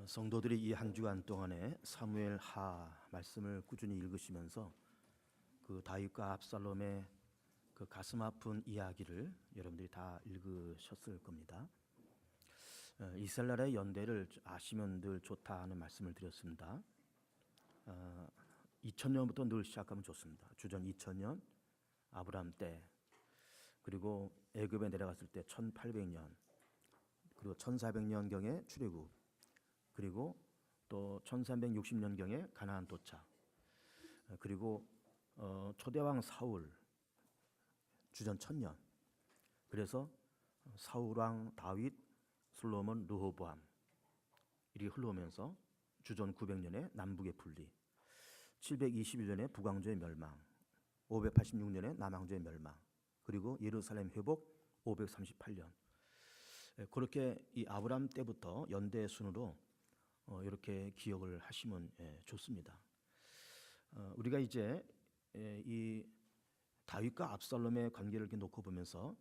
성도들이 이 한 주간 동안에 사무엘 하 말씀을 꾸준히 읽으시면서 그 다윗과 압살롬의 그 가슴 아픈 이야기를 여러분들이 다 읽으셨을 겁니다. 이스라엘 나라의 연대를 아시면 늘 좋다 하는 말씀을 드렸습니다. 2000년부터 늘 시작하면 좋습니다. 주전 2000년 아브라함 때, 그리고 애굽에 내려갔을 때 1800년, 그리고 1400년경에 출애굽, 그리고 또 1360년경에 가나안 도착, 그리고 초대왕 사울 주전 1000년, 그래서 사울왕 다윗, 솔로몬, 르호보암 이렇게 흘러오면서 주전 900년에 남북의 분리, 721년에 북왕조의 멸망, 586년에 남왕조의 멸망, 그리고 예루살렘 회복 538년. 그렇게 이 아브라함 때부터 연대 순으로 이렇게 기억을 하시면 좋습니다. 우리가 이제 이 다윗과 압살롬의 관계를 이렇게 놓고 보면서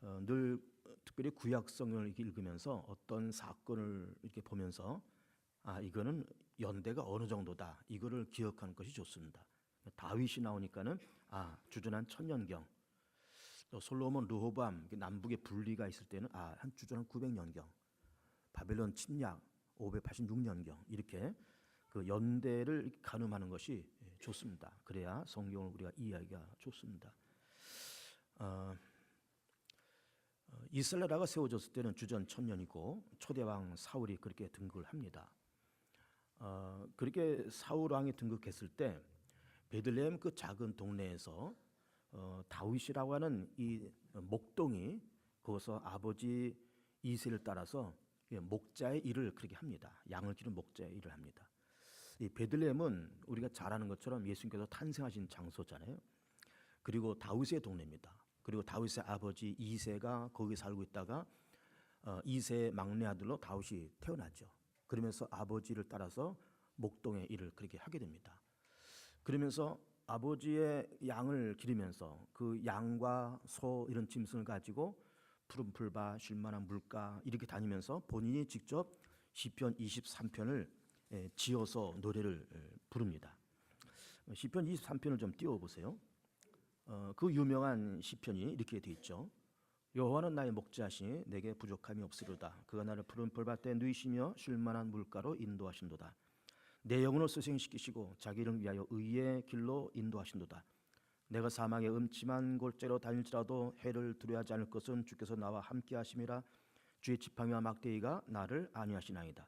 늘 특별히 구약성을 이렇게 읽으면서 어떤 사건을 이렇게 보면서 이거는 연대가 어느 정도다, 이거를 기억하는 것이 좋습니다. 다윗이 나오니까는 주전 한 1000년경, 또 솔로몬, 르호보암 남북의 분리가 있을 때는 한 주전 한 900년경, 바벨론 침략 586년경, 이렇게 그 연대를 가늠하는 것이 좋습니다. 그래야 성경을 우리가 이해하기가 좋습니다. 이스라엘 나라가 세워졌을 때는 주전 1000년이고 초대왕 사울이 그렇게 등극을 합니다. 그렇게 사울 왕이 등극했을 때 베들레헴 그 작은 동네에서 다윗이라고 하는 이 목동이 거기서 아버지 이새를 따라서 목자의 일을 그렇게 합니다. 양을 기르는 목자의 일을 합니다. 이 베들레헴은 우리가 잘 아는 것처럼 예수님께서 탄생하신 장소잖아요. 그리고 다윗의 동네입니다. 그리고 다윗의 아버지 이새가 거기 살고 있다가 이새의 막내 아들로 다윗이 태어나죠. 그러면서 아버지를 따라서 목동의 일을 그렇게 하게 됩니다. 그러면서 아버지의 양을 기르면서 그 양과 소 이런 짐승을 가지고 푸른 풀밭, 쉴만한 물가 이렇게 다니면서 본인이 직접 시편 23편을 지어서 노래를 부릅니다. 시편 23편을 좀 띄워보세요. 그 유명한 시편이 이렇게 되어 있죠. 여호와는 나의 목자시니 내게 부족함이 없으리로다. 그가 나를 푸른 풀밭에 누이시며 쉴만한 물가로 인도하신도다. 내 영혼을 소생시키시고 자기 이름을 위하여 의의 길로 인도하신도다. 내가 사막의 음침한 골짜기로 다닐지라도 해를 두려워하지 않을 것은 주께서 나와 함께 하심이라. 주의 지팡이와 막대기가 나를 안위하시나이다.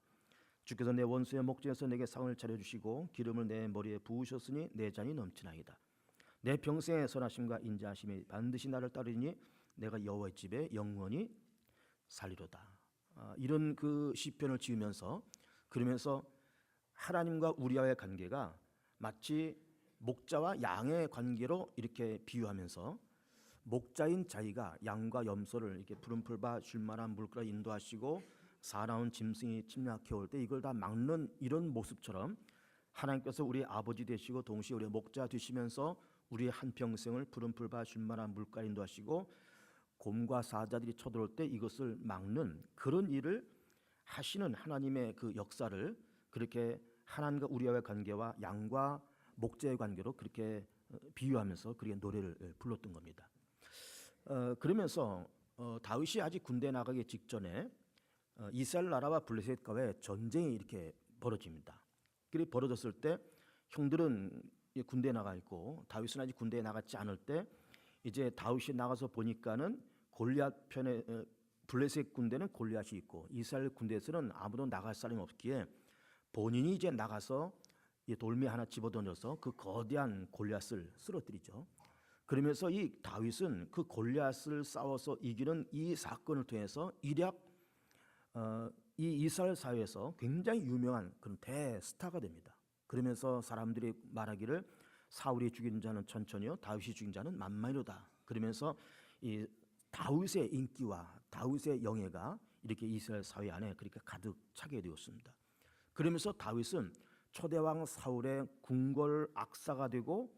주께서 내 원수의 목전에서 내게 상을 차려주시고 기름을 내 머리에 부으셨으니 내 잔이 넘치나이다. 내 평생의 선하심과 인자하심이 반드시 나를 따르니 내가 여호와의 집에 영원히 살리로다. 이런 그 시편을 지으면서, 그러면서 하나님과 우리와의 관계가 마치 목자와 양의 관계로 이렇게 비유하면서 목자인 자기가 양과 염소를 이렇게 푸른 풀밭 쉴만한 물가로 인도하시고 사나운 짐승이 침략해 올 때 이걸 다 막는 이런 모습처럼 하나님께서 우리의 아버지 되시고 동시에 우리의 목자 되시면서 우리의 한평생을 푸른 풀밭 쉴만한 물가로 인도하시고 곰과 사자들이 쳐들어올 때 이것을 막는 그런 일을 하시는 하나님의 그 역사를 그렇게 하나님과 우리와의 관계와 양과 목자의 관계로 그렇게 비유하면서 그렇게 노래를 불렀던 겁니다. 그러면서 다윗이 아직 군대에 나가기 직전에 이스라엘 나라와 블레셋과의 전쟁이 이렇게 벌어집니다. 그렇게 벌어졌을 때 형들은 군대에 나가 있고 다윗은 아직 군대에 나갔지 않을 때 이제 다윗이 나가서 보니까는 골리앗 편에 블레셋 군대는 골리앗이 있고 이스라엘 군대에서는 아무도 나갈 사람이 없기에 본인이 이제 나가서 돌미 하나 집어던져서 그 거대한 골리앗을 쓰러뜨리죠. 그러면서 이 다윗은 그 골리앗을 싸워서 이기는 이 사건을 통해서 일약 이 이스라엘 사회에서 굉장히 유명한 그런 대스타가 됩니다. 그러면서 사람들이 말하기를 사울이 죽인 자는 천천히요 다윗이 죽인 자는 만만이로다. 그러면서 이 다윗의 인기와 다윗의 영예가 이렇게 이스라엘 사회 안에 그렇게 가득 차게 되었습니다. 그러면서 다윗은 초대왕 사울의 궁궐 악사가 되고,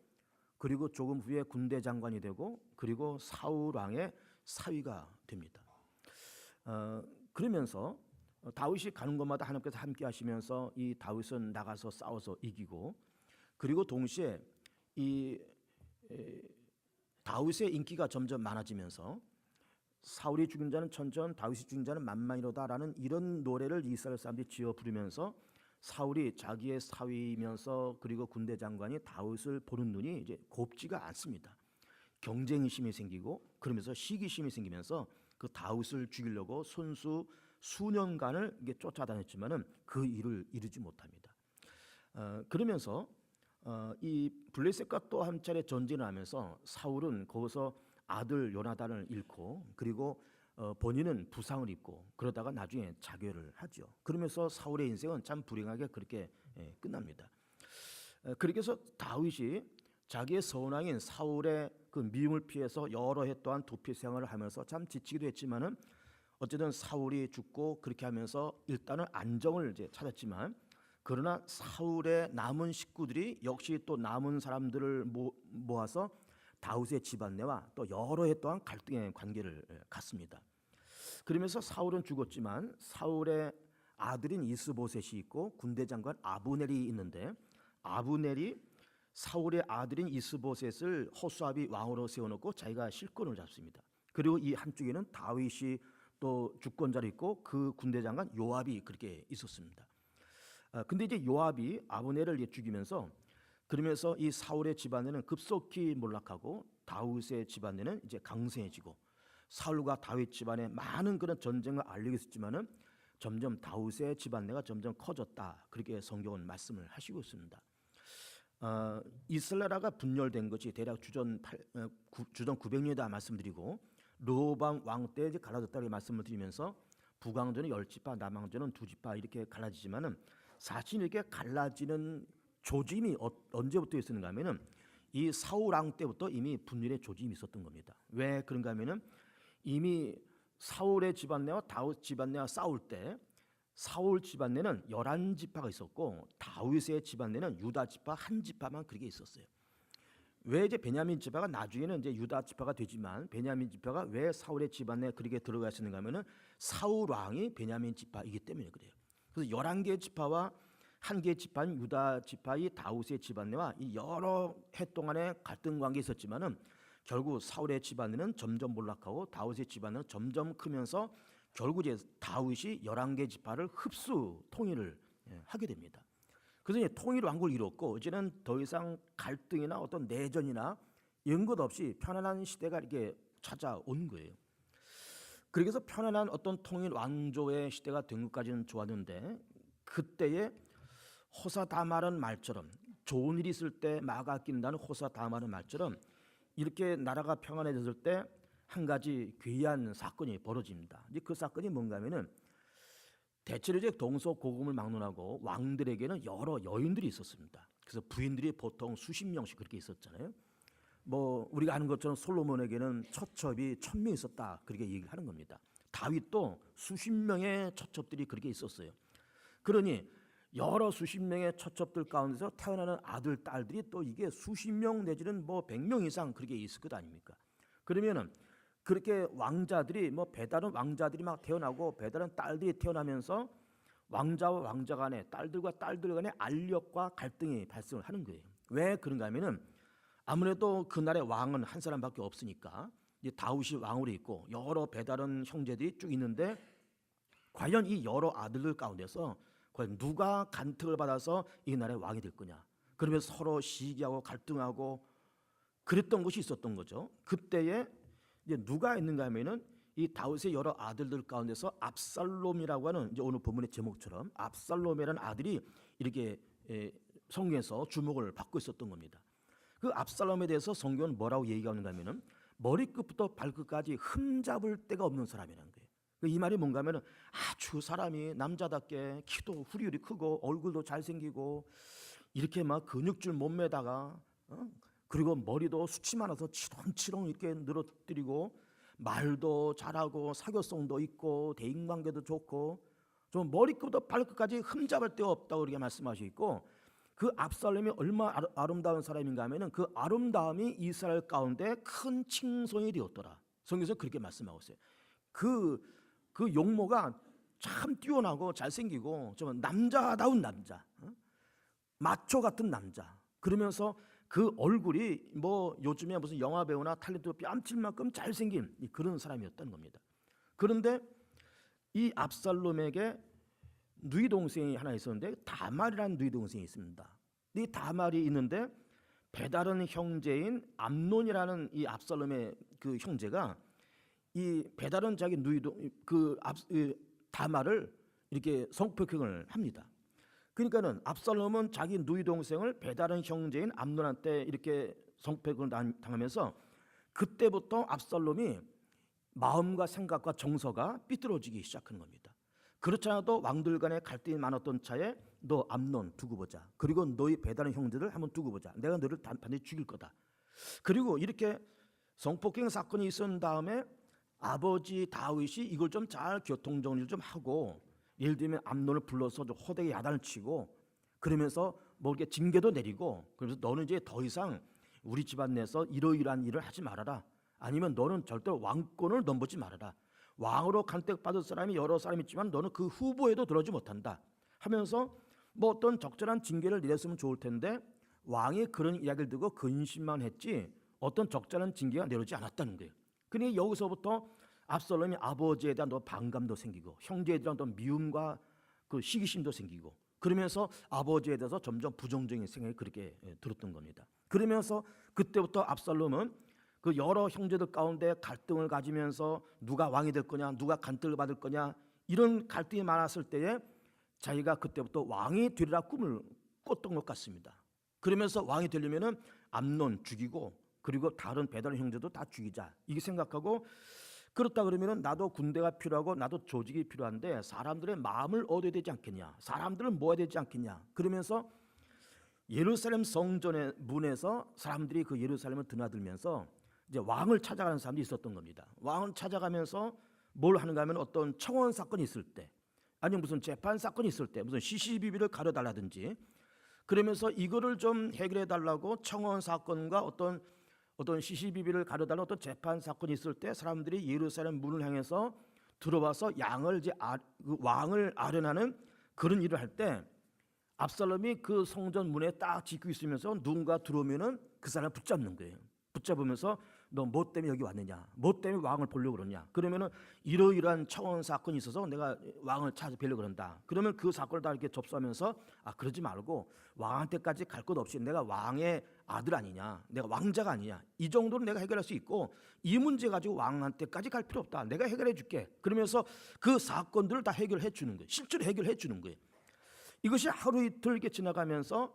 그리고 조금 후에 군대 장관이 되고, 그리고 사울 왕의 사위가 됩니다. 그러면서 다윗이 가는 곳마다 하나님께서 함께 하시면서 이 다윗은 나가서 싸워서 이기고, 그리고 동시에 이 다윗의 인기가 점점 많아지면서 사울이 죽인 자는 천천, 다윗이 죽인 자는 만만이로다라는 이런 노래를 이스라엘 사람들이 지어 부르면서 사울이 자기의 사위이면서 그리고 군대 장관이 다윗을 보는 눈이 이제 곱지가 않습니다. 경쟁심이 생기고 그러면서 시기심이 생기면서 그 다윗을 죽이려고 손수 수년간을 이게 쫓아다녔지만은 그 일을 이루지 못합니다. 그러면서 이 블레셋과 또 한 차례 전쟁을 하면서 사울은 거기서 아들 요나단을 잃고 그리고 본인은 부상을 입고 그러다가 나중에 자결을 하죠. 그러면서 사울의 인생은 참 불행하게 그렇게 끝납니다. 그렇게 해서 다윗이 자기의 선왕인 사울의 그 미움을 피해서 여러 해 동안 도피 생활을 하면서 참 지치기도 했지만은 어쨌든 사울이 죽고 그렇게 하면서 일단은 안정을 이제 찾았지만, 그러나 사울의 남은 식구들이 역시 또 남은 사람들을 모아서 다윗의 집안내와 또 여러 해 동안 갈등의 관계를 갖습니다. 그러면서 사울은 죽었지만 사울의 아들인 이스보셋이 있고 군대 장관 아브넬이 있는데, 아브넬이 사울의 아들인 이스보셋을 호수아비 왕으로 세워놓고 자기가 실권을 잡습니다. 그리고 이 한쪽에는 다윗이 또 주권자로 있고 그 군대 장관 요압이 그렇게 있었습니다. 근데 이제 요압이 아브넬을 죽이면서, 그러면서 이 사울의 집안에는 급속히 몰락하고 다윗의 집안에는 이제 강성해지고, 사울과 다윗 집안에 많은 그런 전쟁을 알리고 있었지만은 점점 다윗의 집안내가 점점 커졌다, 그렇게 성경은 말씀을 하시고 있습니다. 이스라엘가 분열된 것이 대략 주전 900년이다 말씀드리고, 르호보암 왕 때 이제 갈라졌다고 말씀을 드리면서 북왕조는 10지파, 남왕조는 2지파 이렇게 갈라지지만은 사실 이렇게 갈라지는 조짐이 언제부터 있었는가 하면은 이 사울 왕 때부터 이미 분열의 조짐이 있었던 겁니다. 왜 그런가 하면은 이미 사울의 집안내와 다윗 집안내와 싸울 때 사울 집안내는 11지파가 있었고 다윗의 집안내는 유다 지파 한 지파만 그렇게 있었어요. 왜 이제 베냐민 지파가 나중에는 이제 유다 지파가 되지만 베냐민 지파가 왜 사울의 집안에 그렇게 들어가 있었는가 하면은 사울 왕이 베냐민 지파이기 때문에 그래요. 그래서 11개의 지파와 한 개의 지파인 유다 지파의 다윗의 집안내와 이 여러 해 동안의 갈등 관계 있었지만은 결국 사울의 집안에는 점점 몰락하고 다윗의 집안은 점점 크면서 결국 이제 다윗이 11개 지파를 흡수 통일을 하게 됩니다. 그래서 이제 통일 왕국을 이뤘고 이제는 더 이상 갈등이나 어떤 내전이나 이런 것 없이 편안한 시대가 이렇게 찾아온 거예요. 그래서 편안한 어떤 통일 왕조의 시대가 된 것까지는 좋았는데, 그때에 호사다말은 말처럼 좋은 일이 있을 때 마가 낀다는 호사다말은 말처럼 이렇게 나라가 평안해졌을 때 한 가지 괴이한 사건이 벌어집니다. 이제 그 사건이 뭔가 하면은 대체로 이제 동서고금을 막론하고 왕들에게는 여러 여인들이 있었습니다. 그래서 부인들이 보통 수십 명씩 그렇게 있었잖아요. 뭐 우리가 아는 것처럼 솔로몬에게는 처첩이 1000명 있었다, 그렇게 얘기를 하는 겁니다. 다윗도 수십 명의 처첩들이 그렇게 있었어요. 그러니 여러 수십 명의 처첩들 가운데서 태어나는 아들, 딸들이 또 이게 수십 명 내지는 뭐 100명 이상 그렇게 있을 것 아닙니까? 그러면은 그렇게 왕자들이 뭐 배다른 왕자들이 막 태어나고 배다른 딸들이 태어나면서 왕자와 왕자 간에 딸들과 딸들 간에 알력과 갈등이 발생을 하는 거예요. 왜 그런가 하면은 아무래도 그날의 왕은 한 사람밖에 없으니까 이제 다윗이 왕으로 있고 여러 배다른 형제들이 쭉 있는데 과연 이 여러 아들들 가운데서 과연 누가 간택을 받아서 이 나라의 왕이 될 거냐, 그러면서 서로 시기하고 갈등하고 그랬던 것이 있었던 거죠. 그때에 이제 누가 있는가 하면은 이 다윗의 여러 아들들 가운데서 압살롬이라고 하는, 이제 오늘 본문의 제목처럼 압살롬이라는 아들이 이렇게 성경에서 주목을 받고 있었던 겁니다. 그 압살롬에 대해서 성경은 뭐라고 얘기하는가 하면은 머리끝부터 발끝까지 흠잡을 데가 없는 사람이라는 거예요. 이 말이 뭔가 하면은 아주 사람이 남자답게 키도 후리후리 크고 얼굴도 잘생기고 이렇게 막 근육질 몸매다가 그리고 머리도 숱이 많아서 치렁치렁 이렇게 늘어뜨리고 말도 잘하고 사교성도 있고 대인관계도 좋고 좀 머리끝부터 발끝까지 흠잡을 데가 없다고 그렇게 말씀하시고 있고, 그 압살롬이 얼마나 아름다운 사람인가 하면은 그 아름다움이 이스라엘 가운데 큰 칭송이 되었더라. 성경에서 그렇게 말씀하고 있어요. 그 용모가 참 뛰어나고 잘생기고 좀 남자다운 남자, 마초 같은 남자. 그러면서 그 얼굴이 뭐 요즘에 무슨 영화 배우나 탤런트 뺨칠 만큼 잘생긴 그런 사람이었던 겁니다. 그런데 이 압살롬에게 누이 동생이 하나 있었는데 다말이라는 누이 동생이 있습니다. 이 다말이 있는데 배다른 형제인 암논이라는 이 압살롬의 그 형제가 이 배다른 자기 다말을 이렇게 성폭행을 합니다. 그러니까는 압살롬은 자기 누이 동생을 배다른 형제인 암논한테 이렇게 성폭행을 당하면서 그때부터 압살롬이 마음과 생각과 정서가 삐뚤어지기 시작한 겁니다. 그렇지 않아도 왕들 간에 갈등이 많았던 차에 너 암논 두고 보자. 그리고 너희 배다른 형제들 한번 두고 보자. 내가 너를 반드시 죽일 거다. 그리고 이렇게 성폭행 사건이 있은 다음에 아버지 다윗이 이걸 좀 잘 교통정리를 좀 하고, 예를 들면 암논을 불러서 좀 호되게 야단을 치고 그러면서 뭐 이렇게 징계도 내리고, 그래서 너는 이제 더 이상 우리 집안 내에서 이러이러한 일을 하지 말아라. 아니면 너는 절대로 왕권을 넘보지 말아라. 왕으로 간택받을 사람이 여러 사람 있지만 너는 그 후보에도 들어오지 못한다 하면서 뭐 어떤 적절한 징계를 내렸으면 좋을 텐데 왕이 그런 이야기를 듣고 근심만 했지 어떤 적절한 징계가 내려오지 않았다는 거예요. 그러니까 여기서부터 압살롬이 아버지에 대한 반감도 생기고 형제에 대한 미움과 그 시기심도 생기고, 그러면서 아버지에 대해서 점점 부정적인 생각이 그렇게 들었던 겁니다. 그러면서 그때부터 압살롬은 그 여러 형제들 가운데 갈등을 가지면서 누가 왕이 될 거냐, 누가 간택을 받을 거냐, 이런 갈등이 많았을 때에 자기가 그때부터 왕이 되리라 꿈을 꿨던 것 같습니다. 그러면서 왕이 되려면은 암논 죽이고 그리고 다른 배다른 형제도 다 죽이자 이게 생각하고, 그렇다 그러면은 나도 군대가 필요하고 나도 조직이 필요한데 사람들의 마음을 얻어야 되지 않겠냐, 사람들을 모아야 되지 않겠냐. 그러면서 예루살렘 성전의 문에서 사람들이 그 예루살렘을 드나들면서 이제 왕을 찾아가는 사람들이 있었던 겁니다. 왕을 찾아가면서 뭘 하는가 하면 어떤 청원 사건이 있을 때, 아니면 무슨 재판 사건이 있을 때 무슨 시시비비를 가려달라든지, 그러면서 이거를 좀 해결해 달라고 청원 사건과 어떤 시시비비를 가려달라는 어떤 재판 사건이 있을 때 사람들이 예루살렘 문을 향해서 들어와서 그 왕을 아련하는 그런 일을 할 때 압살롬이 그 성전 문에 딱 지키고 있으면서 누군가 들어오면은 그 사람을 붙잡는 거예요. 붙잡으면서 너 뭐 때문에 여기 왔느냐, 뭐 때문에 왕을 보려고 그러냐, 그러면은 이러이러한 청원 사건이 있어서 내가 왕을 찾아뵈려고 그런다. 그러면 그 사건을 다 이렇게 접수하면서 그러지 말고 왕한테까지 갈 것 없이 내가 왕의 아들 아니냐, 내가 왕자가 아니냐, 이 정도는 내가 해결할 수 있고 이 문제 가지고 왕한테까지 갈 필요 없다, 내가 해결해 줄게. 그러면서 그 사건들을 다 해결해 주는 거예요. 실제로 해결해 주는 거예요. 이것이 하루 이틀 이렇게 지나가면서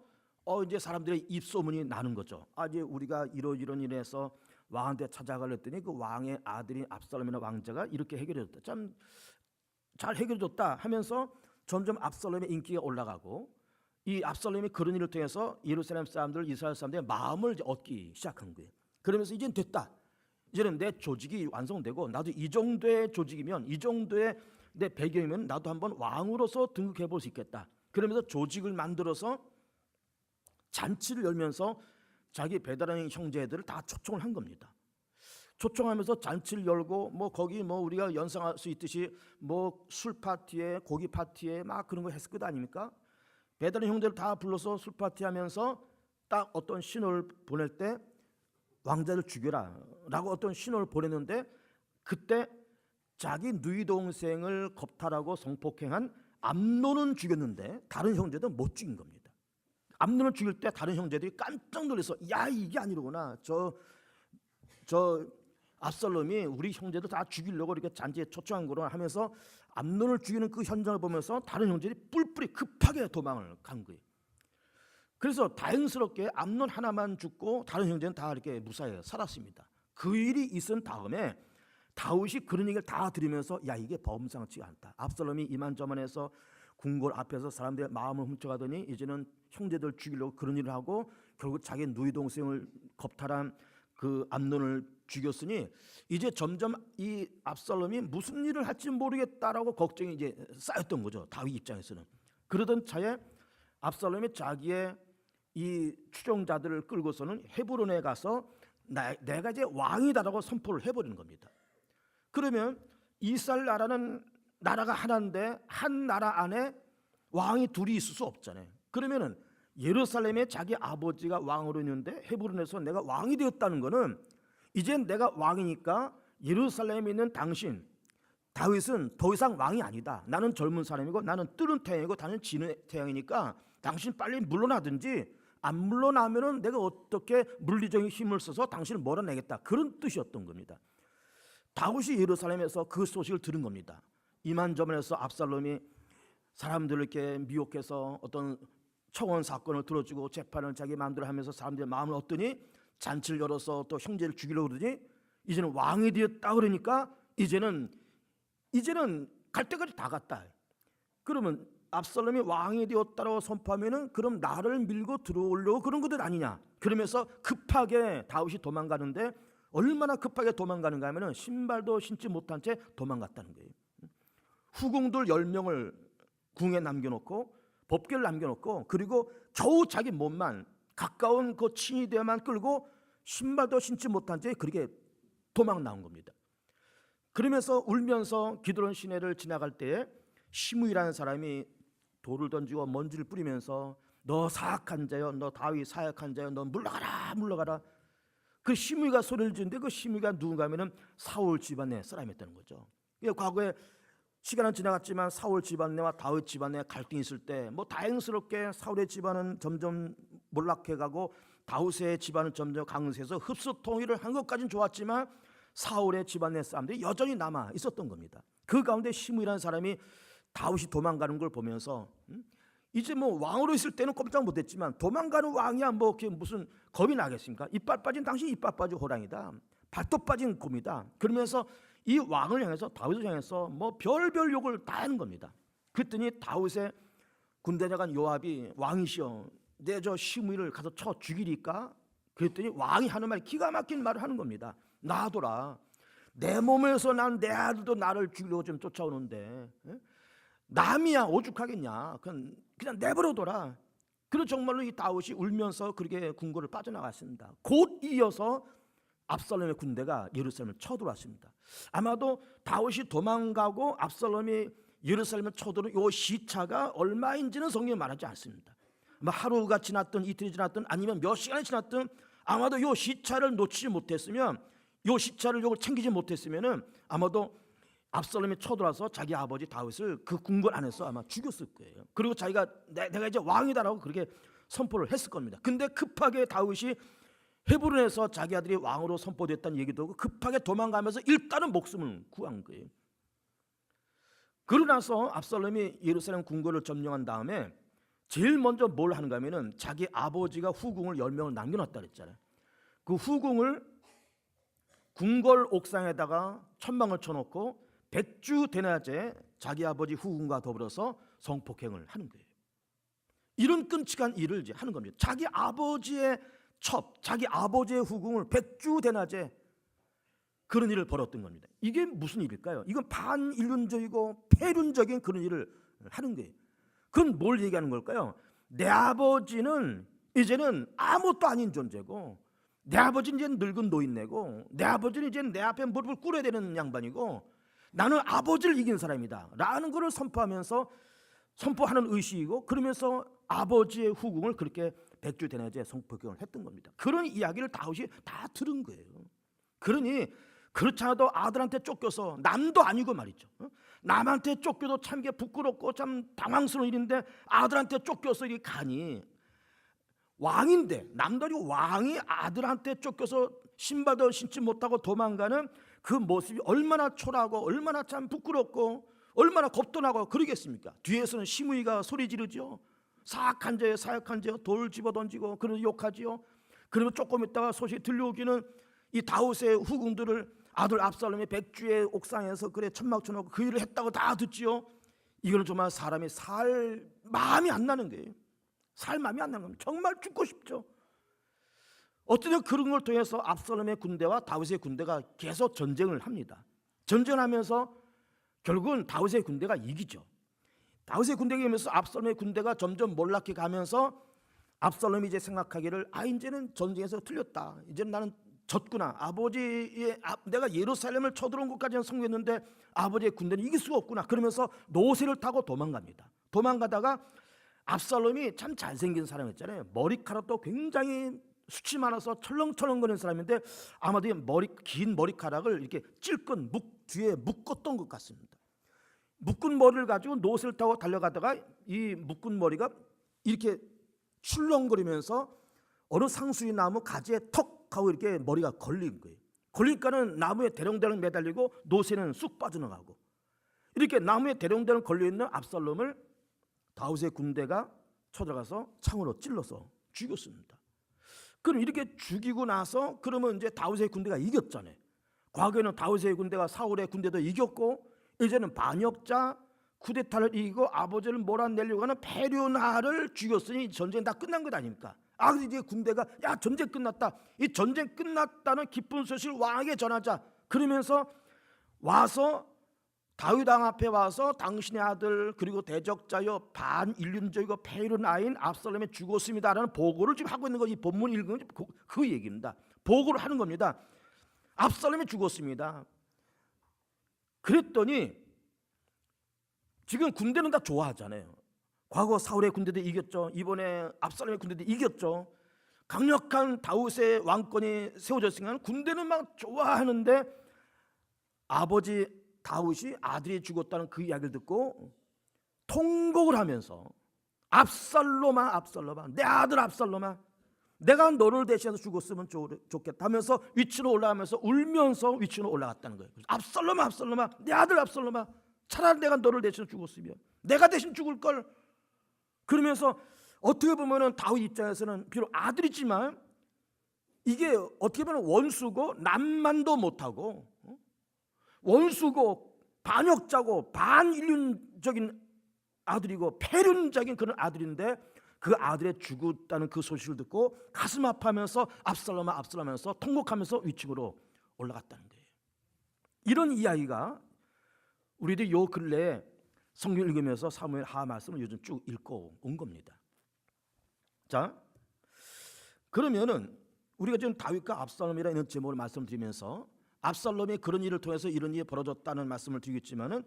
이제 사람들의 입소문이 나는 거죠. 이제 우리가 이런 일에서 왕한테 찾아가랬더니 그 왕의 아들인 압살롬이나 왕자가 이렇게 해결해줬다, 참 잘 해결해줬다 하면서 점점 압살롬의 인기가 올라가고, 이 압살롬이 그런 일을 통해서 예루살렘 사람들, 이스라엘 사람들의 마음을 이제 얻기 시작한 거예요. 그러면서 이제는 됐다, 이제는 내 조직이 완성되고 나도 이 정도의 조직이면, 이 정도의 내 배경이면 나도 한번 왕으로서 등극해 볼 수 있겠다. 그러면서 조직을 만들어서 잔치를 열면서 자기 배다른 형제들을 다 초청을 한 겁니다. 초청하면서 잔치를 열고 뭐 거기 뭐 우리가 연상할 수 있듯이 뭐 술 파티에 고기 파티에 막 그런 거 했을 것 아닙니까? 배다른 형제를 다 불러서 술 파티하면서 딱 어떤 신호를 보낼 때 왕자를 죽여라라고 어떤 신호를 보냈는데, 그때 자기 누이 동생을 겁탈하고 성폭행한 암논은 죽였는데 다른 형제들은 못 죽인 겁니다. 암논을 죽일 때 다른 형제들이 깜짝 놀라서 야, 이게 아니로구나, 저 압살롬이 우리 형제들 다 죽이려고 이렇게 잔치에 초청한 거로 하면서 암논을 죽이는 그 현장을 보면서 다른 형제들이 뿔뿔이 급하게 도망을 간 거예요. 그래서 다행스럽게 암논 하나만 죽고 다른 형제는 다 이렇게 무사히 살았습니다. 그 일이 있은 다음에 다윗이 그런 얘기를 다 들으면서 야, 이게 범상치가 않다. 압살롬이 이만저만해서 궁궐 앞에서 사람들의 마음을 훔쳐가더니 이제는 형제들 죽이려고 그런 일을 하고 결국 자기 누이 동생을 겁탈한 그 암논을 죽였으니 이제 점점 이 압살롬이 무슨 일을 할지 모르겠다라고 걱정이 이제 쌓였던 거죠, 다윗 입장에서는. 그러던 차에 압살롬이 자기의 이 추종자들을 끌고서는 헤브론에 가서 내가 이제 왕이다라고 선포를 해버리는 겁니다. 그러면 이스라엘 나라는 나라가 하나인데 한 나라 안에 왕이 둘이 있을 수 없잖아요. 그러면은 예루살렘에 자기 아버지가 왕으로 있는데 헤브론에서 내가 왕이 되었다는 것은 이젠 내가 왕이니까 예루살렘에 있는 당신 다윗은 더 이상 왕이 아니다. 나는 젊은 사람이고 나는 뜨는 태양이고 나는 지는 태양이니까 당신 빨리 물러나든지 안 물러나면은 내가 어떻게 물리적인 힘을 써서 당신을 몰아내겠다. 그런 뜻이었던 겁니다. 다윗이 예루살렘에서 그 소식을 들은 겁니다. 이만저만해서 압살롬이 사람들을 이렇게 미혹해서 어떤 청원 사건을 들어주고 재판을 자기 마음대로 하면서 사람들의 마음을 얻더니 잔치를 열어서 또 형제를 죽이려고 그러더니 이제는 왕이 되었다 그러니까 이제는 갈 때까지 다 갔다. 그러면 압살롬이 왕이 되었다고 선포하면은 그럼 나를 밀고 들어오려고 그런 것들 아니냐. 그러면서 급하게 다윗이 도망가는데 얼마나 급하게 도망가는가 하면은 신발도 신지 못한 채 도망갔다는 거예요. 후궁들 10명을 궁에 남겨놓고 법궤를 남겨놓고 그리고 겨우 자기 몸만 가까운 그 친위대만 끌고 신발도 신지 못한 채 그렇게 도망 나온 겁니다. 그러면서 울면서 기드론 시내를 지나갈 때에 시므이라는 사람이 돌을 던지고 먼지를 뿌리면서 너 사악한 자여, 너 다윗 사악한 자여, 너 물러가라 물러가라. 그 시므이가 소리를 지르는데 그 시므이가 누군가 하면은 사울 집안의 사람이었다는 거죠. 과거에 시간은 지나갔지만 사울 집안내와 다윗 집안내 갈등이 있을 때 뭐 다행스럽게 사울의 집안은 점점 몰락해가고 다윗의 집안은 점점 강세해서 흡수 통일을 한 것까지는 좋았지만 사울의 집안내 사람들이 여전히 남아 있었던 겁니다. 그 가운데 시므이라는 사람이 다윗이 도망가는 걸 보면서 이제 뭐 왕으로 있을 때는 꼼짝 못했지만 도망가는 왕이야 뭐 무슨 겁이 나겠습니까? 이빨 빠진 당신 이빨 빠진 호랑이다. 발톱 빠진 곰이다. 그러면서 이 왕을 향해서 다윗을 향해서 뭐 별별 욕을 다 하는 겁니다. 그랬더니 다윗의 군대장관 요압이 왕이시여 내 저 시므이를 가서 쳐 죽이리까? 그랬더니 왕이 하는 말이 기가 막힌 말을 하는 겁니다. 놔둬라. 내 몸에서 난 내 아들도 나를 죽이려고 좀 쫓아오는데 남이야 오죽하겠냐. 그냥 내버려둬라. 그리고 정말로 이 다윗이 울면서 그렇게 궁궐을 빠져나갔습니다. 곧 이어서 압살롬의 군대가 예루살렘을 쳐들어왔습니다. 아마도 다윗이 도망가고 압살롬이 예루살렘을 쳐들어온 이 시차가 얼마인지는 성경에 말하지 않습니다. 뭐 하루가 지났든 이틀이 지났든 아니면 몇 시간이 지났든 아마도 이 시차를 놓치지 못했으면 이 시차를 요걸 챙기지 못했으면은 아마도 압살롬이 쳐들어와서 자기 아버지 다윗을 그 궁궐 안에서 아마 죽였을 거예요. 그리고 자기가 내가 이제 왕이다라고 그렇게 선포를 했을 겁니다. 근데 급하게 다윗이 헤브론에서 자기 아들이 왕으로 선포됐다는 얘기도 하고 급하게 도망가면서 일단은 목숨을 구한 거예요. 그러고 나서 압살롬이 예루살렘 궁궐을 점령한 다음에 제일 먼저 뭘 하는가 하면은 자기 아버지가 후궁을 10명을 남겨놨다 그랬잖아요. 그 후궁을 궁궐 옥상에다가 천막을 쳐놓고 백주 대낮에 자기 아버지 후궁과 더불어서 성폭행을 하는 거예요. 이런 끔찍한 일을 이제 하는 겁니다. 자기 아버지의 자기 아버지의 후궁을 백주 대낮에 그런 일을 벌였던 겁니다. 이게 무슨 일일까요? 이건 반인륜적이고 폐륜적인 그런 일을 하는 거예요. 그건 뭘 얘기하는 걸까요? 내 아버지는 이제는 아무것도 아닌 존재고 내 아버지는 이제 늙은 노인네고 내 아버지는 이제 내 앞에 무릎을 꿇어야 되는 양반이고 나는 아버지를 이긴 사람이다 라는 것을 선포하는 의식이고 그러면서 아버지의 후궁을 그렇게 백주 대낮에 성폭행을 했던 겁니다. 그런 이야기를 다윗이 다 들은 거예요. 그러니 그렇지 않아도 아들한테 쫓겨서 남도 아니고 말이죠. 남한테 쫓겨도 참 부끄럽고 참 당황스러운 일인데 아들한테 쫓겨서 이렇게 가니 왕인데 남들이 왕이 아들한테 쫓겨서 신발도 신지 못하고 도망가는 그 모습이 얼마나 초라하고 얼마나 참 부끄럽고 얼마나 겁도 나고 그러겠습니까? 뒤에서는 시므이가 소리 지르죠. 사악한 자여 사악한 자여 돌 집어던지고 그런 욕하지요. 그러면 조금 있다가 소식이 들려오기는 이 다윗의 후궁들을 아들 압살롬이 백주의 옥상에서 그래 천막 쳐놓고 그 일을 했다고 다 듣지요. 이거는 정말 사람이 살 마음이 안 나는 거예요. 살 마음이 안 나는 겁니다. 정말 죽고 싶죠. 어쨌든 그런 걸 통해서 압살롬의 군대와 다윗의 군대가 계속 전쟁을 합니다. 전쟁하면서 결국은 다윗의 군대가 이기죠. 다윗의 군대가 이기면서 압살롬의 군대가 점점 몰락해 가면서 압살롬이 이제 생각하기를 이제는 전쟁에서 틀렸다. 이제는 나는 졌구나. 내가 예루살렘을 쳐들어온 것까지는 성공했는데 아버지의 군대는 이길 수가 없구나. 그러면서 노새를 타고 도망갑니다. 도망가다가 압살롬이 참 잘생긴 사람이었잖아요. 머리카락도 굉장히 숱이 많아서 철렁철렁거리는 사람인데 아마도 긴 머리카락을 이렇게 찔끈 뒤에 묶었던 것 같습니다. 묶은 머리를 가지고 노새를 타고 달려가다가 이 묶은 머리가 이렇게 출렁거리면서 어느 상수리 나무 가지에 턱 하고 이렇게 머리가 걸린 거예요. 걸리니까는 나무에 대롱대롱 매달리고 노새는 쑥 빠져나가고, 이렇게 나무에 대롱대롱 걸려있는 압살롬을 다윗의 군대가 쳐들어가서 창으로 찔러서 죽였습니다. 그럼 이렇게 죽이고 나서 그러면 이제 다윗의 군대가 이겼잖아요. 과거에는 다윗의 군대가 사울의 군대도 이겼고, 이제는 반역자 쿠데타를 이기고 아버지를 몰아내려고 하는 페류나를 죽였으니 전쟁이 다 끝난 것 아닙니까? 그래서 이제 군대가 전쟁 끝났다. 이 전쟁 끝났다는 기쁜 소식을 왕에게 전하자. 그러면서 와서 다윗 왕 앞에 와서 당신의 아들 그리고 대적자여 반인륜적이고 페류나인 압살롬이 죽었습니다라는 보고를 지금 하고 있는 거, 이 본문 읽으면 그 얘기입니다. 보고를 하는 겁니다. 압살롬이 죽었습니다. 그랬더니 지금 군대는 다 좋아하잖아요. 과거 사울의 군대도 이겼죠. 이번에 압살롬의 군대도 이겼죠. 강력한 다윗의 왕권이 세워졌으니까 군대는 막 좋아하는데, 아버지 다윗이 아들이 죽었다는 그 이야기를 듣고 통곡을 하면서 압살롬아 내 아들 압살롬아, 내가 너를 대신해서 죽었으면 좋겠다 하면서 위치로 올라가면서 울면서 위치로 올라갔다는 거예요. 압살롬아 내 아들 압살롬아, 차라리 내가 너를 대신해서 죽었으면 내가 대신 죽을 걸. 그러면서 어떻게 보면은 다윗 입장에서는 비록 아들이지만 이게 어떻게 보면 원수고 남만도 못하고 원수고 반역자고 반인륜적인 아들이고 폐륜적인 그런 아들인데, 그 아들의 죽었다는 그 소식을 듣고 가슴 아파하면서 압살롬아 하면서 통곡하면서 위층으로 올라갔다는 거예요. 이런 이야기가 우리도 요 근래에 성경 읽으면서 사무엘 하 말씀을 요즘 쭉 읽고 온 겁니다. 자, 그러면은 우리가 지금 다윗과 압살롬이라는 제목을 말씀드리면서 압살롬이 그런 일을 통해서 이런 일이 벌어졌다는 말씀을 드리겠지만은,